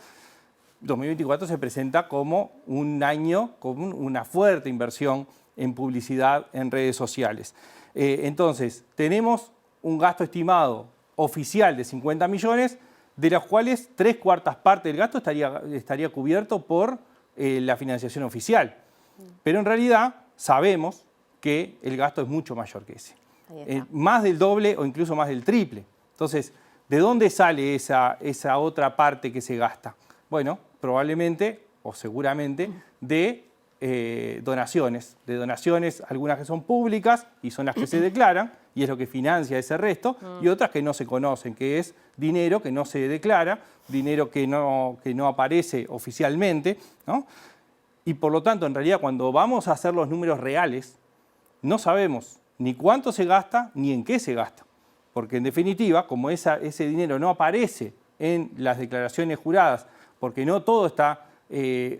2024 se presenta como un año con una fuerte inversión en publicidad en redes sociales. Entonces, tenemos un gasto estimado oficial de 50 millones, de los cuales 3/4 partes del gasto estaría cubierto por la financiación oficial. Pero en realidad sabemos que el gasto es mucho mayor que ese. Más del doble o incluso más del triple. Entonces, ¿de dónde sale esa otra parte que se gasta? Bueno, probablemente o seguramente de donaciones, algunas que son públicas y son las que se declaran y es lo que financia ese resto, y otras que no se conocen, que es dinero que no se declara, dinero que no aparece oficialmente, ¿no? Y por lo tanto, en realidad, cuando vamos a hacer los números reales, no sabemos ni cuánto se gasta ni en qué se gasta, porque en definitiva, como ese dinero no aparece en las declaraciones juradas, porque no todo está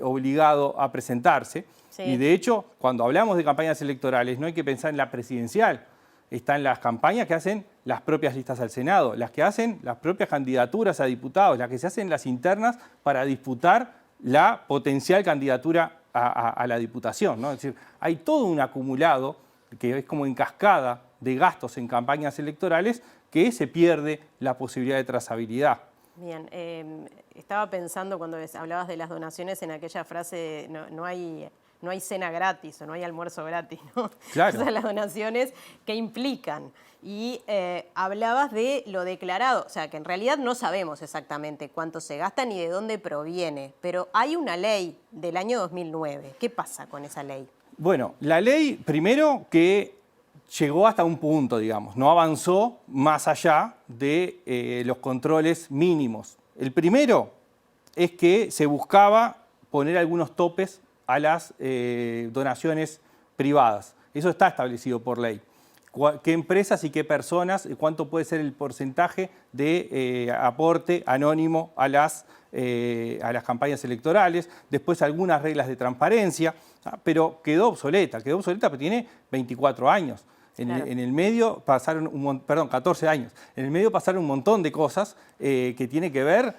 obligado a presentarse, y de hecho, cuando hablamos de campañas electorales, no hay que pensar en la presidencial, están las campañas que hacen las propias listas al Senado, las que hacen las propias candidaturas a diputados, las que se hacen las internas para disputar la potencial candidatura a la diputación, ¿no? Es decir, hay todo un acumulado que es como en cascada de gastos en campañas electorales que se pierde la posibilidad de trazabilidad. Bien, estaba pensando cuando hablabas de las donaciones en aquella frase, no hay cena gratis o no hay almuerzo gratis, ¿no? Claro. O sea, las donaciones que implican. Y hablabas de lo declarado, o sea, que en realidad no sabemos exactamente cuánto se gasta ni de dónde proviene, pero hay una ley del año 2009. ¿Qué pasa con esa ley? Bueno, la ley, primero que llegó hasta un punto, digamos, no avanzó más allá de los controles mínimos. El primero es que se buscaba poner algunos topes a las donaciones privadas. Eso está establecido por ley. Qué empresas y qué personas, cuánto puede ser el porcentaje de aporte anónimo a las campañas electorales, después algunas reglas de transparencia, pero quedó obsoleta, pero tiene 24 años. Claro. En el medio pasaron 14 años. En el medio pasaron un montón de cosas que tiene que ver,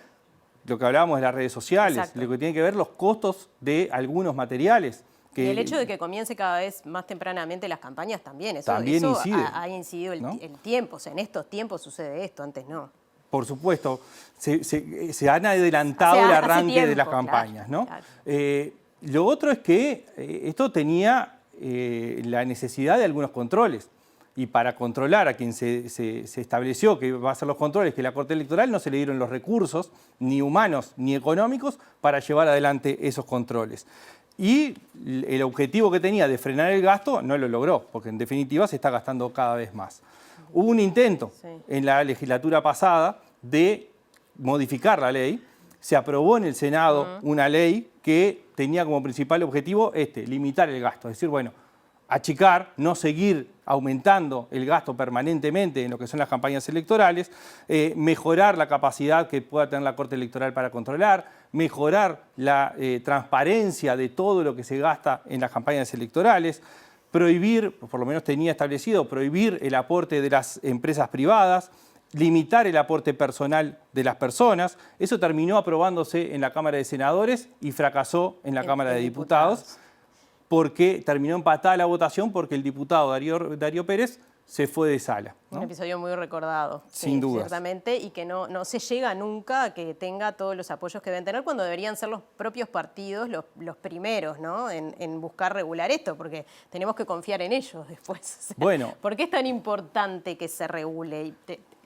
lo que hablábamos de las redes sociales, Exacto. lo que tiene que ver los costos de algunos materiales. Y el hecho de que comience cada vez más tempranamente las campañas también, eso incide, ha incidido ¿no? el tiempo. O sea, en estos tiempos sucede esto, antes no. Por supuesto, se han adelantado el arranque de las campañas, ¿no? Claro. Lo otro es que esto tenía la necesidad de algunos controles. Y para controlar a quien se estableció que va a hacer los controles, que la Corte Electoral, no se le dieron los recursos, ni humanos ni económicos, para llevar adelante esos controles. Y el objetivo que tenía de frenar el gasto no lo logró, porque en definitiva se está gastando cada vez más. Hubo un intento en la legislatura pasada de modificar la ley. Se aprobó en el Senado una ley que tenía como principal objetivo limitar el gasto. Es decir, bueno, achicar, no seguir aumentando el gasto permanentemente en lo que son las campañas electorales, mejorar la capacidad que pueda tener la Corte Electoral para controlar, mejorar la transparencia de todo lo que se gasta en las campañas electorales, prohibir, por lo menos tenía establecido, prohibir el aporte de las empresas privadas, limitar el aporte personal de las personas. Eso terminó aprobándose en la Cámara de Senadores y fracasó en la Cámara de Diputados, porque terminó empatada la votación porque el diputado Darío Pérez se fue de sala, ¿no? Un episodio muy recordado, Sin dudas. ciertamente, y que no se llega nunca a que tenga todos los apoyos que deben tener, cuando deberían ser los propios partidos los primeros, ¿no? en buscar regular esto, porque tenemos que confiar en ellos después. O sea, bueno. ¿por qué es tan importante que se regule?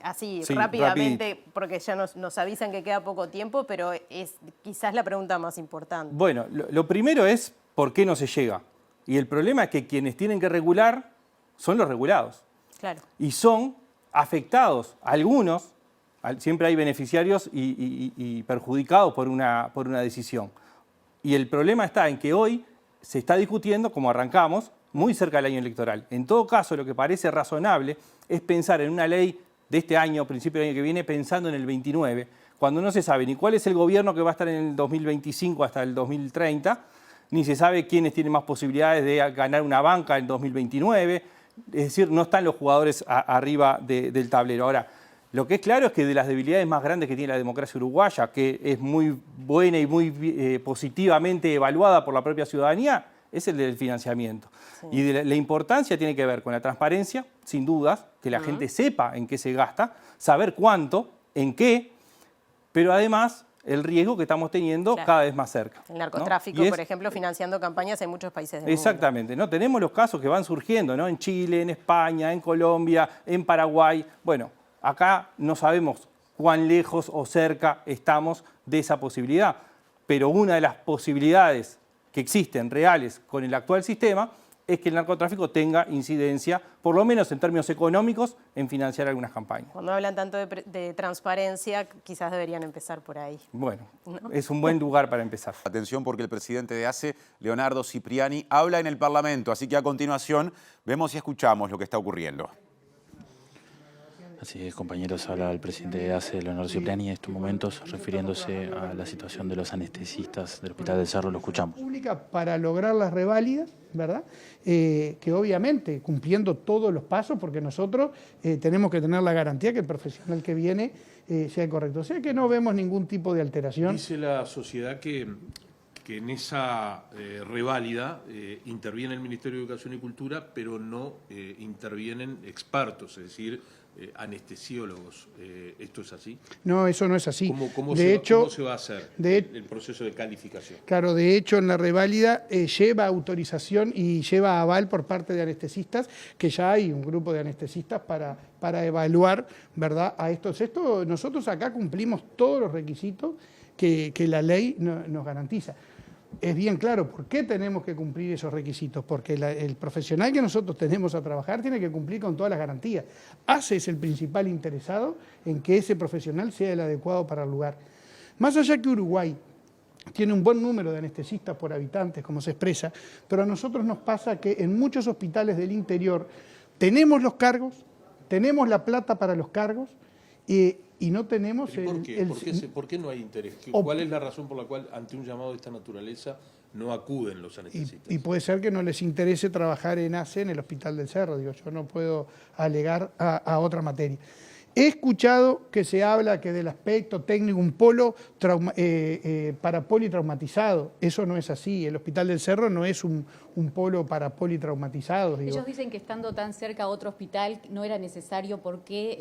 Así, Sí, rápidamente, porque ya nos avisan que queda poco tiempo, pero es quizás la pregunta más importante. Bueno, lo primero es ¿por qué no se llega? Y el problema es que quienes tienen que regular son los regulados. Claro. Y son afectados, algunos, siempre hay beneficiarios y perjudicados por una decisión. Y el problema está en que hoy se está discutiendo, como arrancamos, muy cerca del año electoral. En todo caso, lo que parece razonable es pensar en una ley de este año, principio del año que viene, pensando en el 29, cuando no se sabe ni cuál es el gobierno que va a estar en el 2025 hasta el 2030, ni se sabe quiénes tienen más posibilidades de ganar una banca en 2029, es decir, no están los jugadores arriba del tablero. Ahora, lo que es claro es que de las debilidades más grandes que tiene la democracia uruguaya, que es muy buena y muy positivamente evaluada por la propia ciudadanía, es el del financiamiento. Sí. Y la importancia tiene que ver con la transparencia, sin dudas, que la gente sepa en qué se gasta, saber cuánto, en qué, pero además el riesgo que estamos teniendo cada vez más cerca. El narcotráfico, ¿no? Por ejemplo, financiando campañas en muchos países del Exactamente, mundo. ¿No? Tenemos los casos que van surgiendo, ¿no? En Chile, en España, en Colombia, en Paraguay. Bueno, acá no sabemos cuán lejos o cerca estamos de esa posibilidad, pero una de las posibilidades que existen reales con el actual sistema es que el narcotráfico tenga incidencia, por lo menos en términos económicos, en financiar algunas campañas. Cuando hablan tanto de transparencia, quizás deberían empezar por ahí. Bueno, ¿no? Es un buen lugar para empezar. Atención, porque el presidente de ACE, Leonardo Cipriani, habla en el Parlamento, así que a continuación vemos y escuchamos lo que está ocurriendo. Así es, compañeros, habla el presidente de ACE, Leonardo Cipriani, en estos momentos refiriéndose a la situación de los anestesistas del Hospital del Cerro. Lo escuchamos. Pública para lograr las reválidas, ¿verdad? Que obviamente cumpliendo todos los pasos, porque nosotros tenemos que tener la garantía que el profesional que viene sea correcto. O sea que no vemos ningún tipo de alteración. Dice la sociedad que en esa reválida interviene el Ministerio de Educación y Cultura, pero no intervienen expertos, es decir, anestesiólogos. ¿Esto es así? No, eso no es así. ¿Cómo se va a hacer el proceso de calificación? Claro, de hecho, en la reválida lleva autorización y lleva aval por parte de anestesistas, que ya hay un grupo de anestesistas para evaluar, ¿verdad?, a estos. Nosotros acá cumplimos todos los requisitos que la ley nos garantiza. Es bien claro por qué tenemos que cumplir esos requisitos, porque el profesional que nosotros tenemos a trabajar tiene que cumplir con todas las garantías. ACE es el principal interesado en que ese profesional sea el adecuado para el lugar. Más allá que Uruguay tiene un buen número de anestesistas por habitantes, como se expresa, pero a nosotros nos pasa que en muchos hospitales del interior tenemos los cargos, tenemos la plata para los cargos y no tenemos ¿Por qué no hay interés? ¿Cuál es la razón por la cual ante un llamado de esta naturaleza no acuden los anestesistas? Y puede ser que no les interese trabajar en ACE en el Hospital del Cerro, digo, yo no puedo alegar a otra materia. He escuchado que se habla que del aspecto técnico, un polo para politraumatizado. Eso no es así. El Hospital del Cerro no es un polo para politraumatizados. Ellos dicen que estando tan cerca a otro hospital no era necesario. ¿Por qué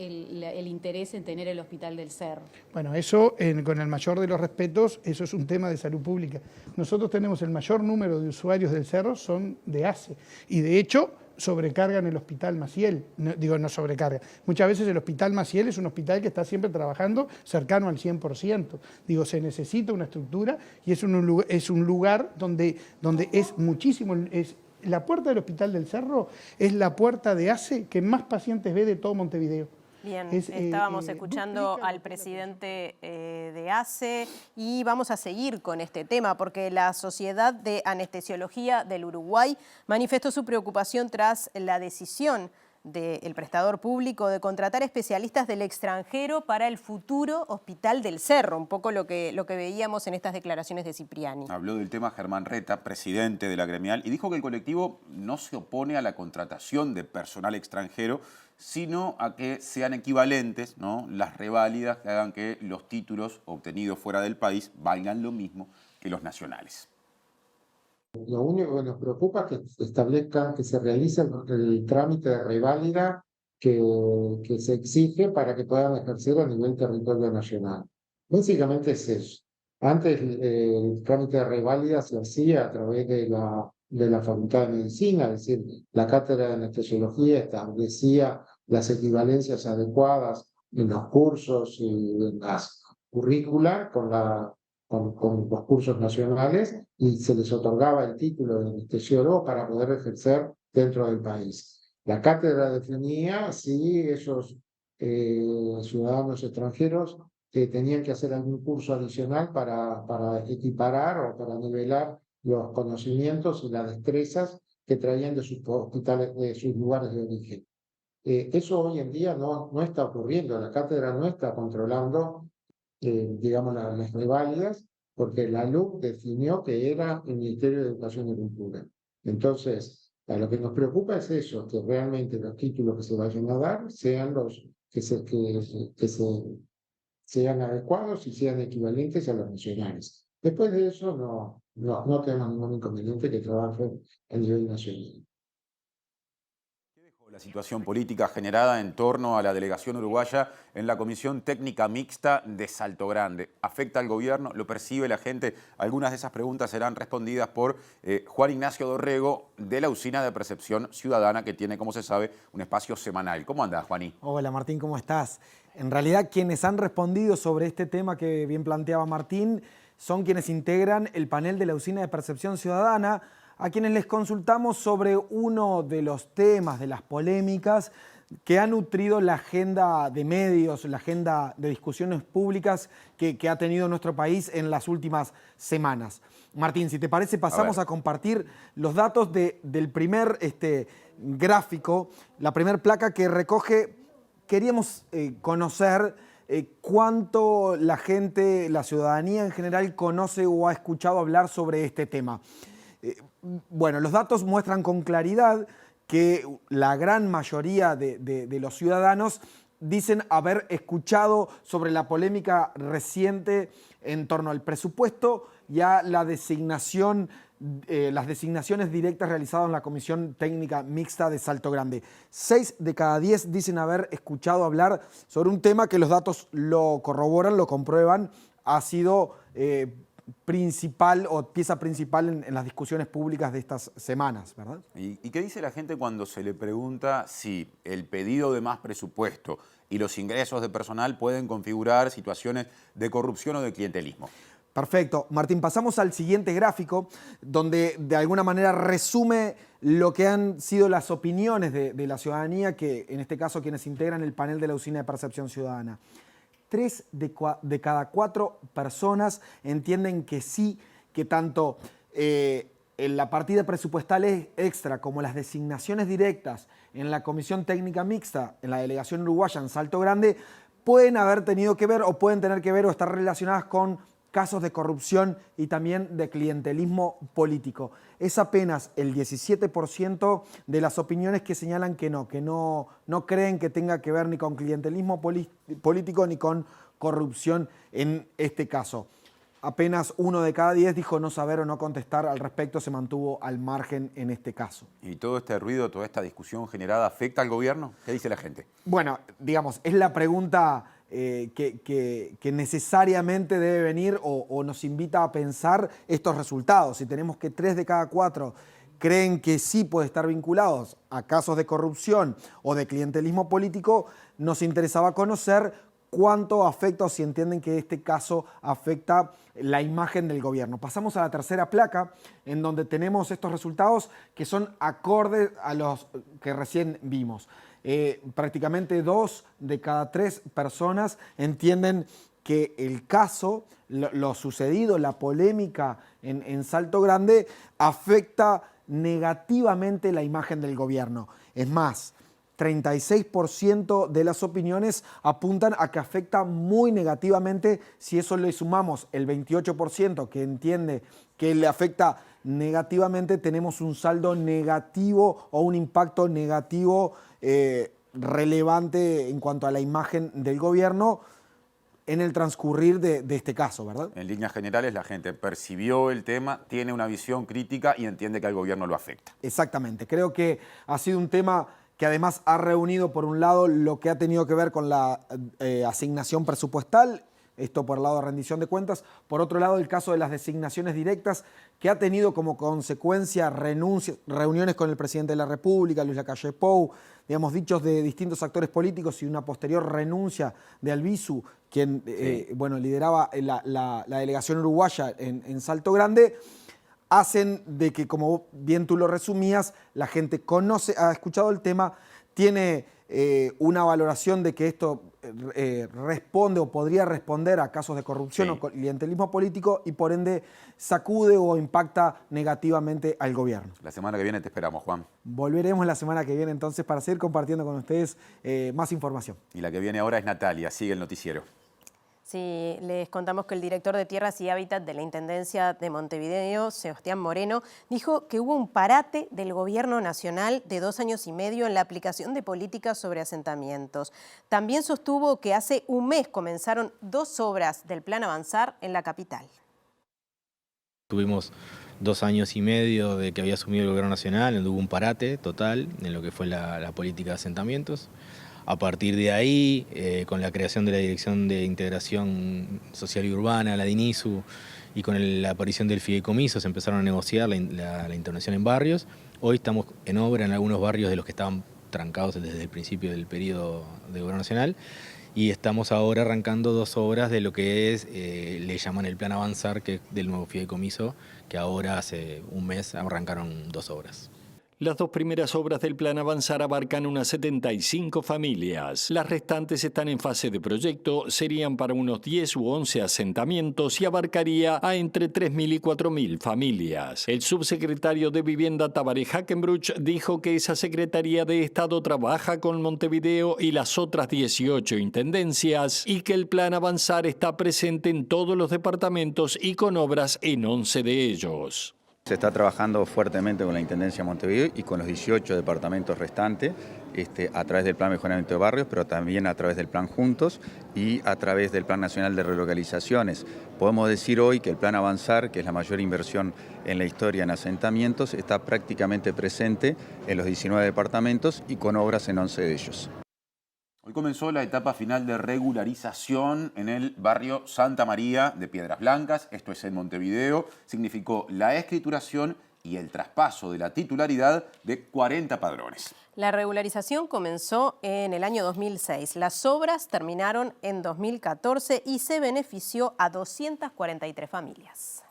el interés en tener el Hospital del Cerro? Bueno, eso, con el mayor de los respetos, eso es un tema de salud pública. Nosotros tenemos el mayor número de usuarios del Cerro, son de ACE. Y de hecho, sobrecargan el Hospital Maciel, no sobrecarga. Muchas veces el Hospital Maciel es un hospital que está siempre trabajando cercano al 100%. Digo, se necesita una estructura y es un lugar donde es muchísimo. La puerta del Hospital del Cerro es la puerta de ACE que más pacientes ve de todo Montevideo. Bien, estábamos escuchando al presidente de ACE y vamos a seguir con este tema porque la Sociedad de Anestesiología del Uruguay manifestó su preocupación tras la decisión del prestador público de contratar especialistas del extranjero para el futuro Hospital del Cerro, un poco lo que veíamos en estas declaraciones de Cipriani. Habló del tema Germán Reta, presidente de la gremial, y dijo que el colectivo no se opone a la contratación de personal extranjero, sino a que sean equivalentes, ¿no?, las reválidas que hagan que los títulos obtenidos fuera del país valgan lo mismo que los nacionales. Lo único que nos preocupa es que establezcan, que se realice el trámite de reválida que se exige para que puedan ejercer a nivel territorio nacional. Básicamente es eso. Antes el trámite de reválida se hacía a través de la Facultad de Medicina, es decir, la cátedra de anestesiología establecía las equivalencias adecuadas en los cursos y en las currículas con los cursos nacionales y se les otorgaba el título de anestesiólogo para poder ejercer dentro del país. La cátedra definía si esos ciudadanos extranjeros tenían que hacer algún curso adicional para equiparar o para nivelar los conocimientos y las destrezas que traían de sus hospitales, de sus lugares de origen. Eso hoy en día no está ocurriendo. La cátedra no está controlando digamos, las reválidas, porque la LUC definió que era el Ministerio de Educación y Cultura. Entonces, lo que nos preocupa es eso, que realmente los títulos que se vayan a dar sean los que sean adecuados y sean equivalentes a los nacionales. Después de eso, no tenemos ningún inconveniente que trabaje a nivel nacional. La situación política generada en torno a la delegación uruguaya en la Comisión Técnica Mixta de Salto Grande. ¿Afecta al gobierno? ¿Lo percibe la gente? Algunas de esas preguntas serán respondidas por Juan Ignacio Dorrego de la Usina de Percepción Ciudadana, que tiene, como se sabe, un espacio semanal. ¿Cómo andás, Juaní? Hola, Martín, ¿cómo estás? En realidad, quienes han respondido sobre este tema que bien planteaba Martín son quienes integran el panel de la Usina de Percepción Ciudadana, a quienes les consultamos sobre uno de los temas, de las polémicas que ha nutrido la agenda de medios, la agenda de discusiones públicas que ha tenido nuestro país en las últimas semanas. Martín, si te parece, pasamos a compartir los datos del primer gráfico, la primera placa que recoge. Queríamos conocer cuánto la gente, la ciudadanía en general, conoce o ha escuchado hablar sobre este tema. Bueno, los datos muestran con claridad que la gran mayoría de los ciudadanos dicen haber escuchado sobre la polémica reciente en torno al presupuesto y a las designaciones directas realizadas en la Comisión Técnica Mixta de Salto Grande. 6 de cada 10 dicen haber escuchado hablar sobre un tema que los datos lo corroboran, lo comprueban, ha sido principal o pieza principal en las discusiones públicas de estas semanas, ¿verdad? ¿Y qué dice la gente cuando se le pregunta si el pedido de más presupuesto y los ingresos de personal pueden configurar situaciones de corrupción o de clientelismo? Perfecto. Martín, pasamos al siguiente gráfico, donde de alguna manera resume lo que han sido las opiniones de la ciudadanía, que en este caso quienes integran el panel de la Usina de Percepción Ciudadana. 3 de cada 4 personas entienden que sí, que tanto en la partida presupuestal extra como las designaciones directas en la Comisión Técnica Mixta, en la delegación uruguaya en Salto Grande, pueden haber tenido que ver o pueden tener que ver o estar relacionadas con casos de corrupción y también de clientelismo político. Es apenas el 17% de las opiniones que señalan que no creen que tenga que ver ni con clientelismo político ni con corrupción en este caso. Apenas 1 de cada 10 dijo no saber o no contestar al respecto, se mantuvo al margen en este caso. ¿Y todo este ruido, toda esta discusión generada afecta al gobierno? ¿Qué dice la gente? Bueno, digamos, es la pregunta que necesariamente debe venir o nos invita a pensar estos resultados. Si tenemos que 3 de cada 4 creen que sí puede estar vinculados a casos de corrupción o de clientelismo político, nos interesaba conocer cuánto afecta o si entienden que este caso afecta la imagen del gobierno. Pasamos a la tercera placa, en donde tenemos estos resultados que son acordes a los que recién vimos. Prácticamente 2 de cada 3 personas entienden que el caso, lo sucedido, la polémica en Salto Grande, afecta negativamente la imagen del gobierno. Es más, 36% de las opiniones apuntan a que afecta muy negativamente. Si eso le sumamos el 28% que entiende que le afecta negativamente, tenemos un saldo negativo o un impacto negativo relevante en cuanto a la imagen del gobierno en el transcurrir de este caso, ¿verdad? En líneas generales, la gente percibió el tema, tiene una visión crítica y entiende que al gobierno lo afecta. Exactamente. Creo que ha sido un tema que además ha reunido, por un lado, lo que ha tenido que ver con la asignación presupuestal, esto por el lado de rendición de cuentas, por otro lado el caso de las designaciones directas, que ha tenido como consecuencia reuniones con el presidente de la República, Luis Lacalle Pou, digamos, dichos de distintos actores políticos y una posterior renuncia de Albizu, quien lideraba la delegación uruguaya en Salto Grande, hacen de que, como bien tú lo resumías, la gente conoce, ha escuchado el tema, tiene una valoración de que esto responde o podría responder a casos de corrupción o clientelismo político y por ende sacude o impacta negativamente al gobierno. La semana que viene te esperamos, Juan. Volveremos la semana que viene entonces para seguir compartiendo con ustedes más información. Y la que viene ahora es Natalia, sigue el noticiero. Sí, les contamos que el director de Tierras y Hábitat de la Intendencia de Montevideo, Sebastián Moreno, dijo que hubo un parate del gobierno nacional de 2 años y medio en la aplicación de políticas sobre asentamientos. También sostuvo que hace un mes comenzaron 2 obras del Plan Avanzar en la capital. Tuvimos 2 años y medio de que había asumido el gobierno nacional, donde hubo un parate total en lo que fue la política de asentamientos. A partir de ahí, con la creación de la Dirección de Integración Social y Urbana, la DINISU, y con la aparición del fideicomiso, se empezaron a negociar la intervención en barrios. Hoy estamos en obra en algunos barrios de los que estaban trancados desde el principio del periodo de gobierno nacional, y estamos ahora arrancando 2 obras de lo que es, le llaman el Plan Avanzar, que es del nuevo fideicomiso, que ahora hace un mes arrancaron 2 obras. Las 2 primeras obras del Plan Avanzar abarcan unas 75 familias. Las restantes están en fase de proyecto, serían para unos 10 u 11 asentamientos y abarcaría a entre 3.000 y 4.000 familias. El subsecretario de Vivienda Tabaré Hackenbruch dijo que esa Secretaría de Estado trabaja con Montevideo y las otras 18 intendencias y que el Plan Avanzar está presente en todos los departamentos y con obras en 11 de ellos. Se está trabajando fuertemente con la Intendencia de Montevideo y con los 18 departamentos restantes a través del Plan Mejoramiento de Barrios, pero también a través del Plan Juntos y a través del Plan Nacional de Relocalizaciones. Podemos decir hoy que el Plan Avanzar, que es la mayor inversión en la historia en asentamientos, está prácticamente presente en los 19 departamentos y con obras en 11 de ellos. Hoy comenzó la etapa final de regularización en el barrio Santa María de Piedras Blancas, esto es en Montevideo. Significó la escrituración y el traspaso de la titularidad de 40 padrones. La regularización comenzó en el año 2006. Las obras terminaron en 2014 y se benefició a 243 familias.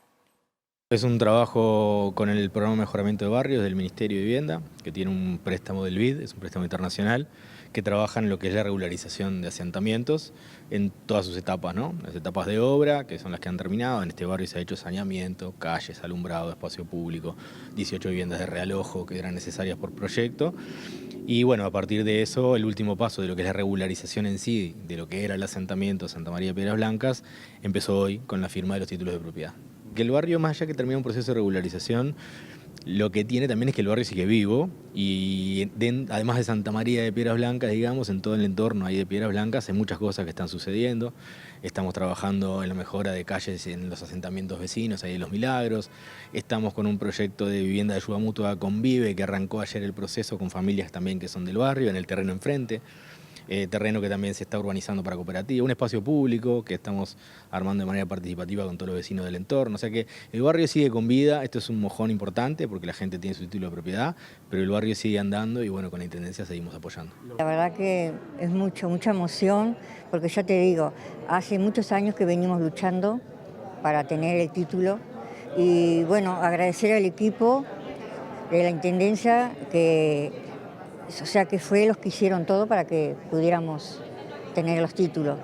Es un trabajo con el programa de mejoramiento de barrios del Ministerio de Vivienda, que tiene un préstamo del BID, es un préstamo internacional, que trabaja en lo que es la regularización de asentamientos en todas sus etapas, ¿no? Las etapas de obra, que son las que han terminado. En este barrio se ha hecho saneamiento, calles, alumbrado, espacio público, 18 viviendas de realojo que eran necesarias por proyecto. Y bueno, a partir de eso, el último paso de lo que es la regularización en sí, de lo que era el asentamiento Santa María de Piedras Blancas, empezó hoy con la firma de los títulos de propiedad. Que el barrio, más allá que termine un proceso de regularización, lo que tiene también es que el barrio sigue vivo y además de Santa María de Piedras Blancas, digamos, en todo el entorno ahí de Piedras Blancas hay muchas cosas que están sucediendo. Estamos trabajando en la mejora de calles en los asentamientos vecinos, ahí en Los Milagros. Estamos con un proyecto de vivienda de ayuda mutua Convive, que arrancó ayer el proceso con familias también que son del barrio, en el terreno enfrente. Terreno que también se está urbanizando para cooperativa, un espacio público que estamos armando de manera participativa con todos los vecinos del entorno. O sea que el barrio sigue con vida, esto es un mojón importante porque la gente tiene su título de propiedad, pero el barrio sigue andando y bueno, con la Intendencia seguimos apoyando. La verdad que es mucha emoción, porque ya te digo, hace muchos años que venimos luchando para tener el título y bueno, agradecer al equipo de la Intendencia que fue los que hicieron todo para que pudiéramos tener los títulos.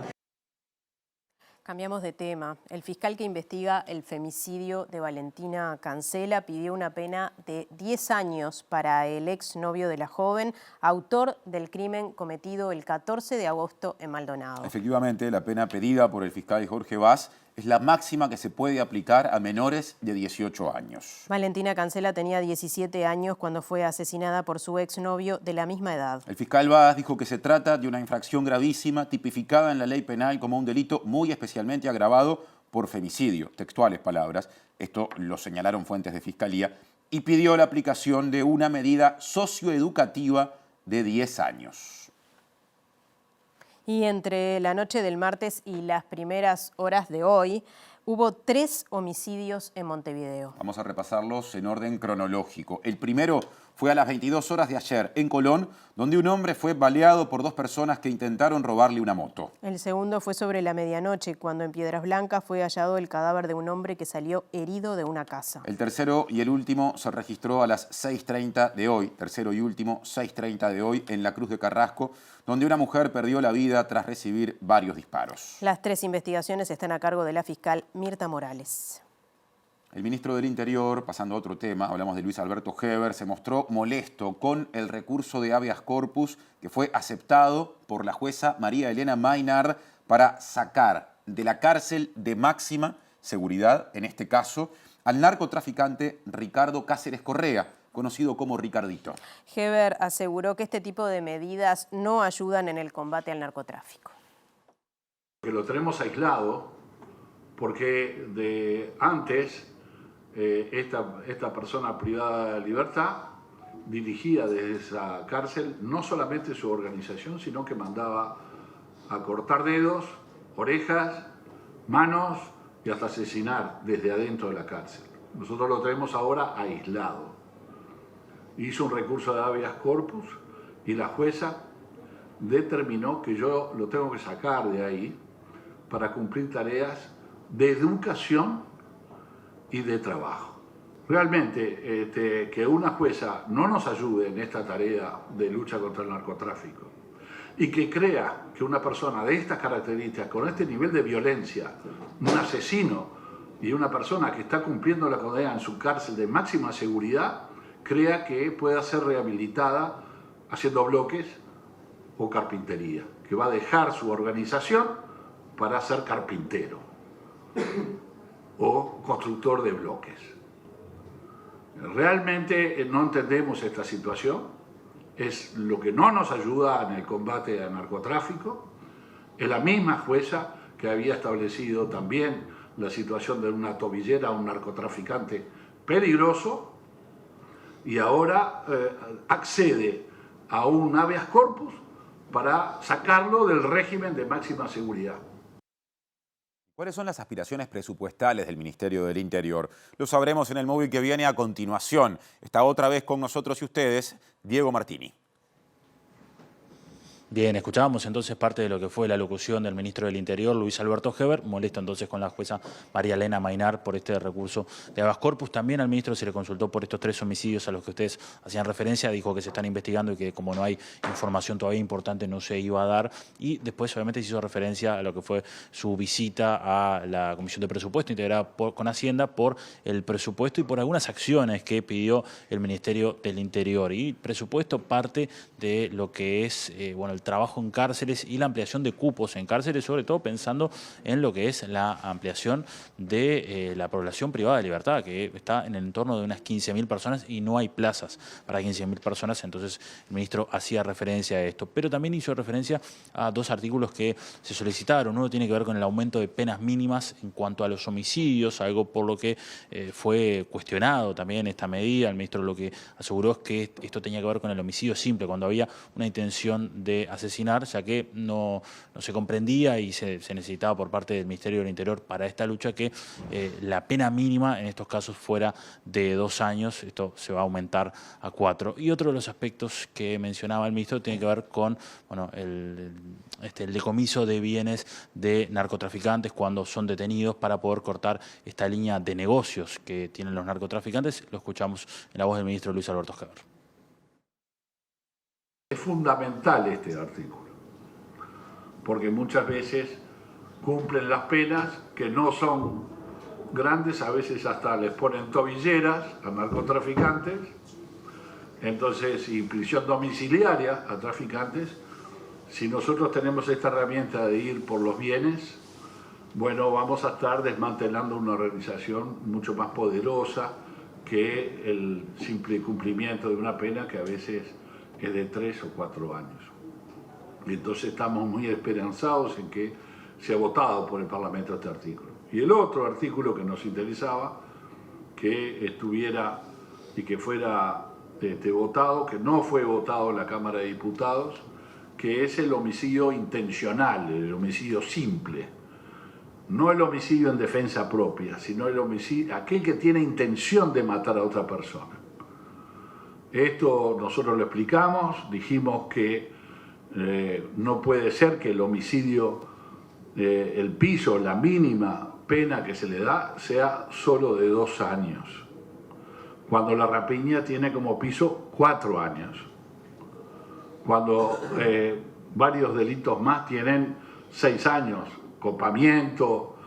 Cambiamos de tema. El fiscal que investiga el femicidio de Valentina Cancela pidió una pena de 10 años para el exnovio de la joven, autor del crimen cometido el 14 de agosto en Maldonado. Efectivamente, la pena pedida por el fiscal Jorge Vaz es la máxima que se puede aplicar a menores de 18 años. Valentina Cancela tenía 17 años cuando fue asesinada por su exnovio de la misma edad. El fiscal Vaz dijo que se trata de una infracción gravísima tipificada en la ley penal como un delito muy especialmente agravado por femicidio, textuales palabras. Esto lo señalaron fuentes de fiscalía y pidió la aplicación de una medida socioeducativa de 10 años. Y entre la noche del martes y las primeras horas de hoy, hubo 3 homicidios en Montevideo. Vamos a repasarlos en orden cronológico. El primero fue a las 22 horas de ayer en Colón, donde un hombre fue baleado por 2 personas que intentaron robarle una moto. El segundo fue sobre la medianoche, cuando en Piedras Blancas fue hallado el cadáver de un hombre que salió herido de una casa. El tercero y el último se registró a las 6:30 de hoy, tercero y último, 6:30 de hoy, en la Cruz de Carrasco, donde una mujer perdió la vida tras recibir varios disparos. Las 3 investigaciones están a cargo de la fiscal Mirta Morales. El ministro del Interior, pasando a otro tema, hablamos de Luis Alberto Heber, se mostró molesto con el recurso de habeas corpus que fue aceptado por la jueza María Elena Maynard para sacar de la cárcel de máxima seguridad, en este caso, al narcotraficante Ricardo Cáceres Correa, conocido como Ricardito. Heber aseguró que este tipo de medidas no ayudan en el combate al narcotráfico. Que lo tenemos aislado porque de antes esta persona privada de libertad dirigía desde esa cárcel no solamente su organización, sino que mandaba a cortar dedos, orejas, manos y hasta asesinar desde adentro de la cárcel. Nosotros lo tenemos ahora aislado. Hizo un recurso de habeas corpus y la jueza determinó que yo lo tengo que sacar de ahí para cumplir tareas de educación y de trabajo. Realmente, que una jueza no nos ayude en esta tarea de lucha contra el narcotráfico y que crea que una persona de estas características, con este nivel de violencia, un asesino y una persona que está cumpliendo la condena en su cárcel de máxima seguridad, crea que pueda ser rehabilitada haciendo bloques o carpintería, que va a dejar su organización para ser carpintero o constructor de bloques. Realmente no entendemos esta situación, es lo que no nos ayuda en el combate al narcotráfico. Es la misma jueza que había establecido también la situación de una tobillera a un narcotraficante peligroso y ahora accede a un habeas corpus para sacarlo del régimen de máxima seguridad. ¿Cuáles son las aspiraciones presupuestales del Ministerio del Interior? Lo sabremos en el móvil que viene a continuación. Está otra vez con nosotros y ustedes, Diego Martini. Bien, escuchábamos entonces parte de lo que fue la locución del ministro del Interior, Luis Alberto Heber, molesto entonces con la jueza María Elena Mainar por este recurso de habeas corpus. También al ministro se le consultó por estos 3 homicidios a los que ustedes hacían referencia, dijo que se están investigando y que como no hay información todavía importante no se iba a dar. Y después obviamente se hizo referencia a lo que fue su visita a la Comisión de Presupuesto integrada con Hacienda por el presupuesto y por algunas acciones que pidió el Ministerio del Interior. Y presupuesto parte de lo que es el trabajo en cárceles y la ampliación de cupos en cárceles, sobre todo pensando en lo que es la ampliación de la población privada de libertad, que está en el entorno de unas 15.000 personas y no hay plazas para 15.000 personas. Entonces el ministro hacía referencia a esto, pero también hizo referencia a 2 artículos que se solicitaron. Uno tiene que ver con el aumento de penas mínimas en cuanto a los homicidios, algo por lo que fue cuestionado también esta medida. El ministro lo que aseguró es que esto tenía que ver con el homicidio simple, cuando había una intención de asesinar, ya que no se comprendía y se necesitaba por parte del Ministerio del Interior para esta lucha que la pena mínima en estos casos fuera de 2 años. Esto se va a aumentar a 4. Y otro de los aspectos que mencionaba el ministro tiene que ver con el decomiso de bienes de narcotraficantes cuando son detenidos para poder cortar esta línea de negocios que tienen los narcotraficantes. Lo escuchamos en la voz del ministro Luis Alberto Heber. Es fundamental este artículo, porque muchas veces cumplen las penas que no son grandes, a veces hasta les ponen tobilleras a narcotraficantes, entonces, y prisión domiciliaria a traficantes. Si nosotros tenemos esta herramienta de ir por los bienes, bueno, vamos a estar desmantelando una organización mucho más poderosa que el simple cumplimiento de una pena que a veces es de 3 o 4 años. Y entonces estamos muy esperanzados en que sea votado por el Parlamento este artículo. Y el otro artículo que nos interesaba, que estuviera y que fuera votado, que no fue votado en la Cámara de Diputados, que es el homicidio intencional, el homicidio simple. No el homicidio en defensa propia, sino el homicidio, aquel que tiene intención de matar a otra persona. Esto nosotros lo explicamos, dijimos que no puede ser que el homicidio, el piso, la mínima pena que se le da sea solo de 2 años, cuando la rapiña tiene como piso 4 años, cuando varios delitos más tienen 6 años, copamiento,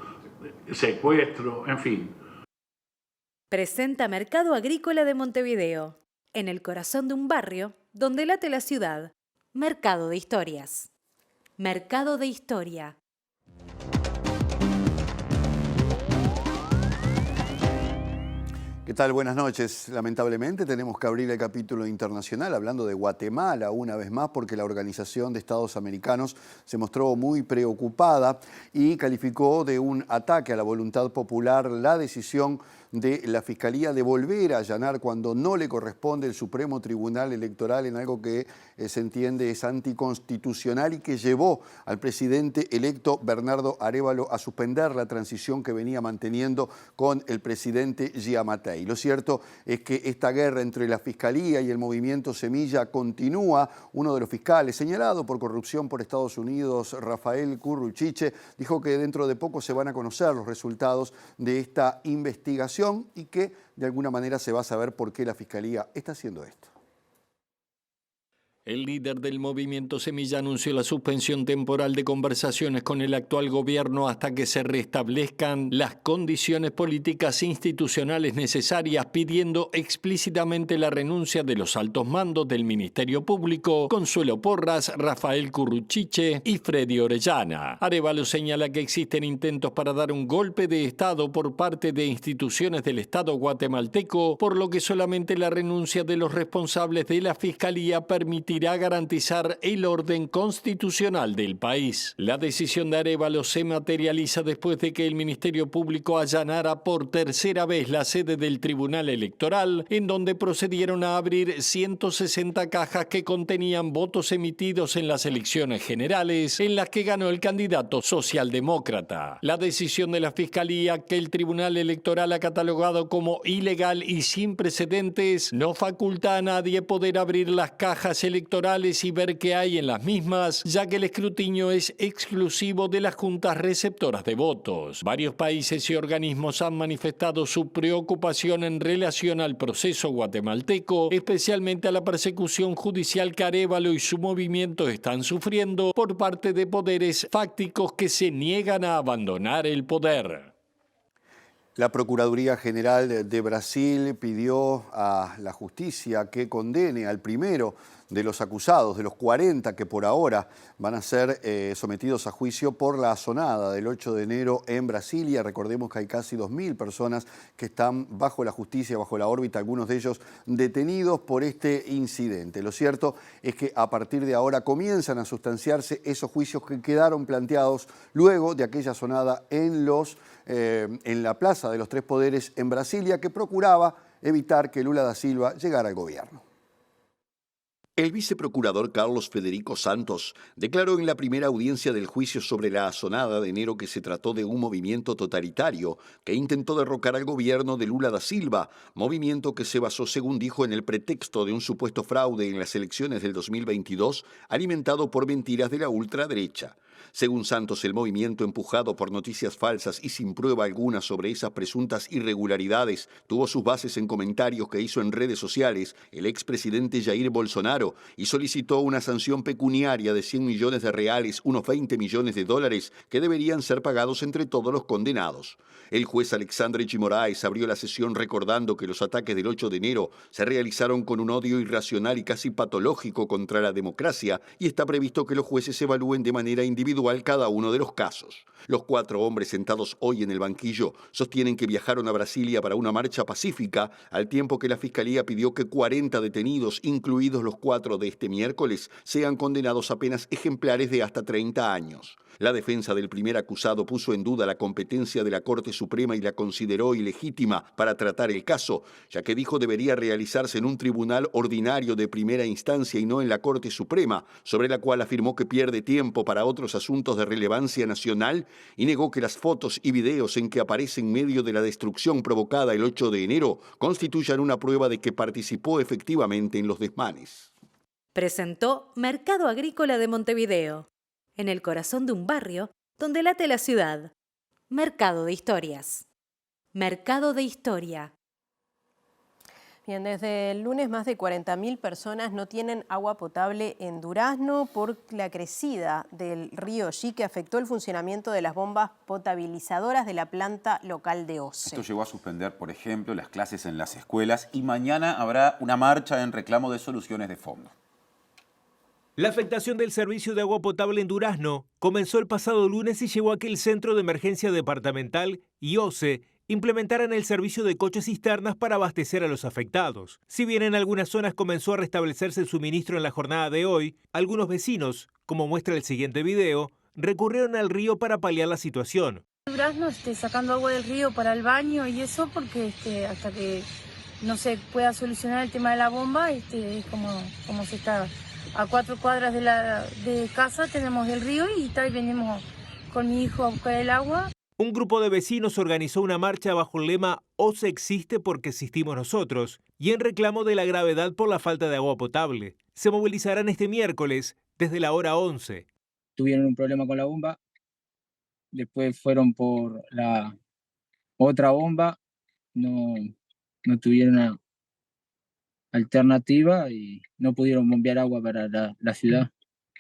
secuestro, en fin. Presenta Mercado Agrícola de Montevideo, en el corazón de un barrio donde late la ciudad. Mercado de Historias. Mercado de Historia. ¿Qué tal? Buenas noches. Lamentablemente tenemos que abrir el capítulo internacional hablando de Guatemala una vez más, porque la Organización de Estados Americanos se mostró muy preocupada y calificó de un ataque a la voluntad popular la decisión de la Fiscalía de volver a allanar cuando no le corresponde el Supremo Tribunal Electoral en algo que se entiende es anticonstitucional y que llevó al presidente electo Bernardo Arévalo a suspender la transición que venía manteniendo con el presidente Giammattei. Lo cierto es que esta guerra entre la Fiscalía y el movimiento Semilla continúa. Uno de los fiscales señalado por corrupción por Estados Unidos, Rafael Curruchiche, dijo que dentro de poco se van a conocer los resultados de esta investigación y que de alguna manera se va a saber por qué la Fiscalía está haciendo esto. El líder del movimiento Semilla anunció la suspensión temporal de conversaciones con el actual gobierno hasta que se restablezcan las condiciones políticas e institucionales necesarias, pidiendo explícitamente la renuncia de los altos mandos del Ministerio Público, Consuelo Porras, Rafael Curruchiche y Freddy Orellana. Arévalo señala que existen intentos para dar un golpe de Estado por parte de instituciones del Estado guatemalteco, por lo que solamente la renuncia de los responsables de la Fiscalía permitirá garantizar el orden constitucional del país. La decisión de Arévalo se materializa después de que el Ministerio Público allanara por tercera vez la sede del Tribunal Electoral, en donde procedieron a abrir 160 cajas que contenían votos emitidos en las elecciones generales, en las que ganó el candidato socialdemócrata. La decisión de la Fiscalía, que el Tribunal Electoral ha catalogado como ilegal y sin precedentes, no faculta a nadie poder abrir las cajas electorales electorales y ver qué hay en las mismas, ya que el escrutinio es exclusivo de las juntas receptoras de votos. Varios países y organismos han manifestado su preocupación en relación al proceso guatemalteco, especialmente a la persecución judicial que Arévalo y su movimiento están sufriendo por parte de poderes fácticos que se niegan a abandonar el poder. La Procuraduría General de Brasil pidió a la justicia que condene al primero de los acusados, de los 40 que por ahora van a ser sometidos a juicio por la asonada del 8 de enero en Brasilia. Recordemos que hay casi 2.000 personas que están bajo la justicia, bajo la órbita, algunos de ellos detenidos por este incidente. Lo cierto es que a partir de ahora comienzan a sustanciarse esos juicios que quedaron planteados luego de aquella asonada en la Plaza de los Tres Poderes en Brasilia, que procuraba evitar que Lula da Silva llegara al gobierno. El viceprocurador Carlos Federico Santos declaró en la primera audiencia del juicio sobre la asonada de enero que se trató de un movimiento totalitario que intentó derrocar al gobierno de Lula da Silva, movimiento que se basó, según dijo, en el pretexto de un supuesto fraude en las elecciones del 2022, alimentado por mentiras de la ultraderecha. Según Santos, el movimiento, empujado por noticias falsas y sin prueba alguna sobre esas presuntas irregularidades, tuvo sus bases en comentarios que hizo en redes sociales el expresidente Jair Bolsonaro y solicitó una sanción pecuniaria de 100 millones de reales, unos 20 millones de dólares, que deberían ser pagados entre todos los condenados. El juez Alexandre G. Moraes abrió la sesión recordando que los ataques del 8 de enero se realizaron con un odio irracional y casi patológico contra la democracia, y está previsto que los jueces evalúen de manera individual cada uno de los casos. Los 4 hombres sentados hoy en el banquillo sostienen que viajaron a Brasilia para una marcha pacífica, al tiempo que la Fiscalía pidió que 40 detenidos, incluidos los 4 de este miércoles, sean condenados a penas ejemplares de hasta 30 años. La defensa del primer acusado puso en duda la competencia de la Corte Suprema y la consideró ilegítima para tratar el caso, ya que dijo debería realizarse en un tribunal ordinario de primera instancia y no en la Corte Suprema, sobre la cual afirmó que pierde tiempo para otros asuntos de relevancia nacional, y negó que las fotos y videos en que aparece en medio de la destrucción provocada el 8 de enero constituyan una prueba de que participó efectivamente en los desmanes. Presentó Mercado Agrícola de Montevideo, en el corazón de un barrio donde late la ciudad. Mercado de Historias. Mercado de Historia. Bien, desde el lunes más de 40.000 personas no tienen agua potable en Durazno por la crecida del río Yi, que afectó el funcionamiento de las bombas potabilizadoras de la planta local de OCE. Esto llegó a suspender, por ejemplo, las clases en las escuelas, y mañana habrá una marcha en reclamo de soluciones de fondo. La afectación del servicio de agua potable en Durazno comenzó el pasado lunes y llevó a que el Centro de Emergencia Departamental y OCE implementaran el servicio de coches cisternas para abastecer a los afectados. Si bien en algunas zonas comenzó a restablecerse el suministro en la jornada de hoy, algunos vecinos, como muestra el siguiente video, recurrieron al río para paliar la situación. Durazno sacando agua del río para el baño y eso porque hasta que no se pueda solucionar el tema de la bomba, es como se está. A 4 cuadras de casa tenemos el río y venimos con mi hijo a buscar el agua. Un grupo de vecinos organizó una marcha bajo el lema OCE existe porque existimos nosotros, y en reclamo de la gravedad por la falta de agua potable. Se movilizarán este miércoles desde la hora 11. Tuvieron un problema con la bomba, después fueron por la otra bomba, no tuvieron una alternativa y no pudieron bombear agua para la ciudad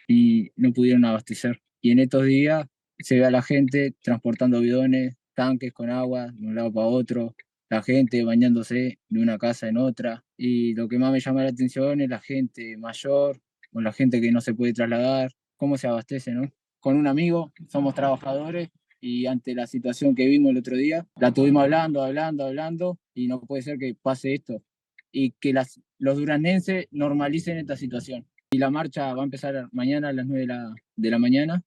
y no pudieron abastecer. Y en estos días se ve a la gente transportando bidones, tanques con agua de un lado para otro, la gente bañándose de una casa en otra. Y lo que más me llama la atención es la gente mayor o la gente que no se puede trasladar, cómo se abastece, ¿no? Con un amigo, somos trabajadores y ante la situación que vimos el otro día, la estuvimos hablando y no puede ser que pase esto y que los duraznenses normalicen esta situación. Y la marcha va a empezar mañana a las 9 de la mañana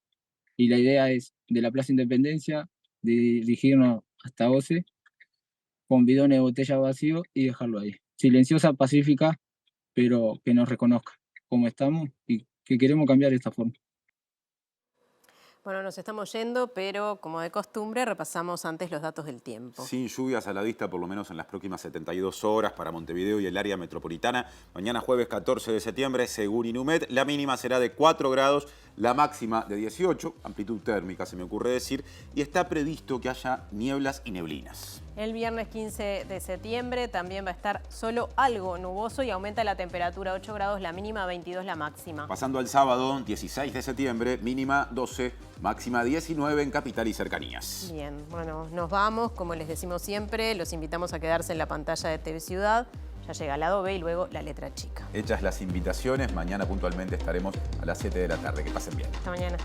y la idea es de la Plaza Independencia de dirigirnos hasta OCE con bidones de botella vacío y dejarlo ahí. Silenciosa, pacífica, pero que nos reconozca cómo estamos y que queremos cambiar esta forma. Bueno, nos estamos yendo, pero como de costumbre repasamos antes los datos del tiempo. Sin lluvias a la vista, por lo menos en las próximas 72 horas para Montevideo y el área metropolitana. Mañana jueves 14 de septiembre, según Inumet, la mínima será de 4 grados, la máxima de 18, amplitud térmica se me ocurre decir, y está previsto que haya nieblas y neblinas. El viernes 15 de septiembre también va a estar solo algo nuboso y aumenta la temperatura 8 grados, la mínima 22 la máxima. Pasando al sábado, 16 de septiembre, mínima 12, máxima 19 en capital y cercanías. Bien, bueno, nos vamos, como les decimos siempre, los invitamos a quedarse en la pantalla de TV Ciudad. Ya llega el lado B y luego la letra chica. Hechas las invitaciones, mañana puntualmente estaremos a las 7 de la tarde. Que pasen bien. Hasta mañana.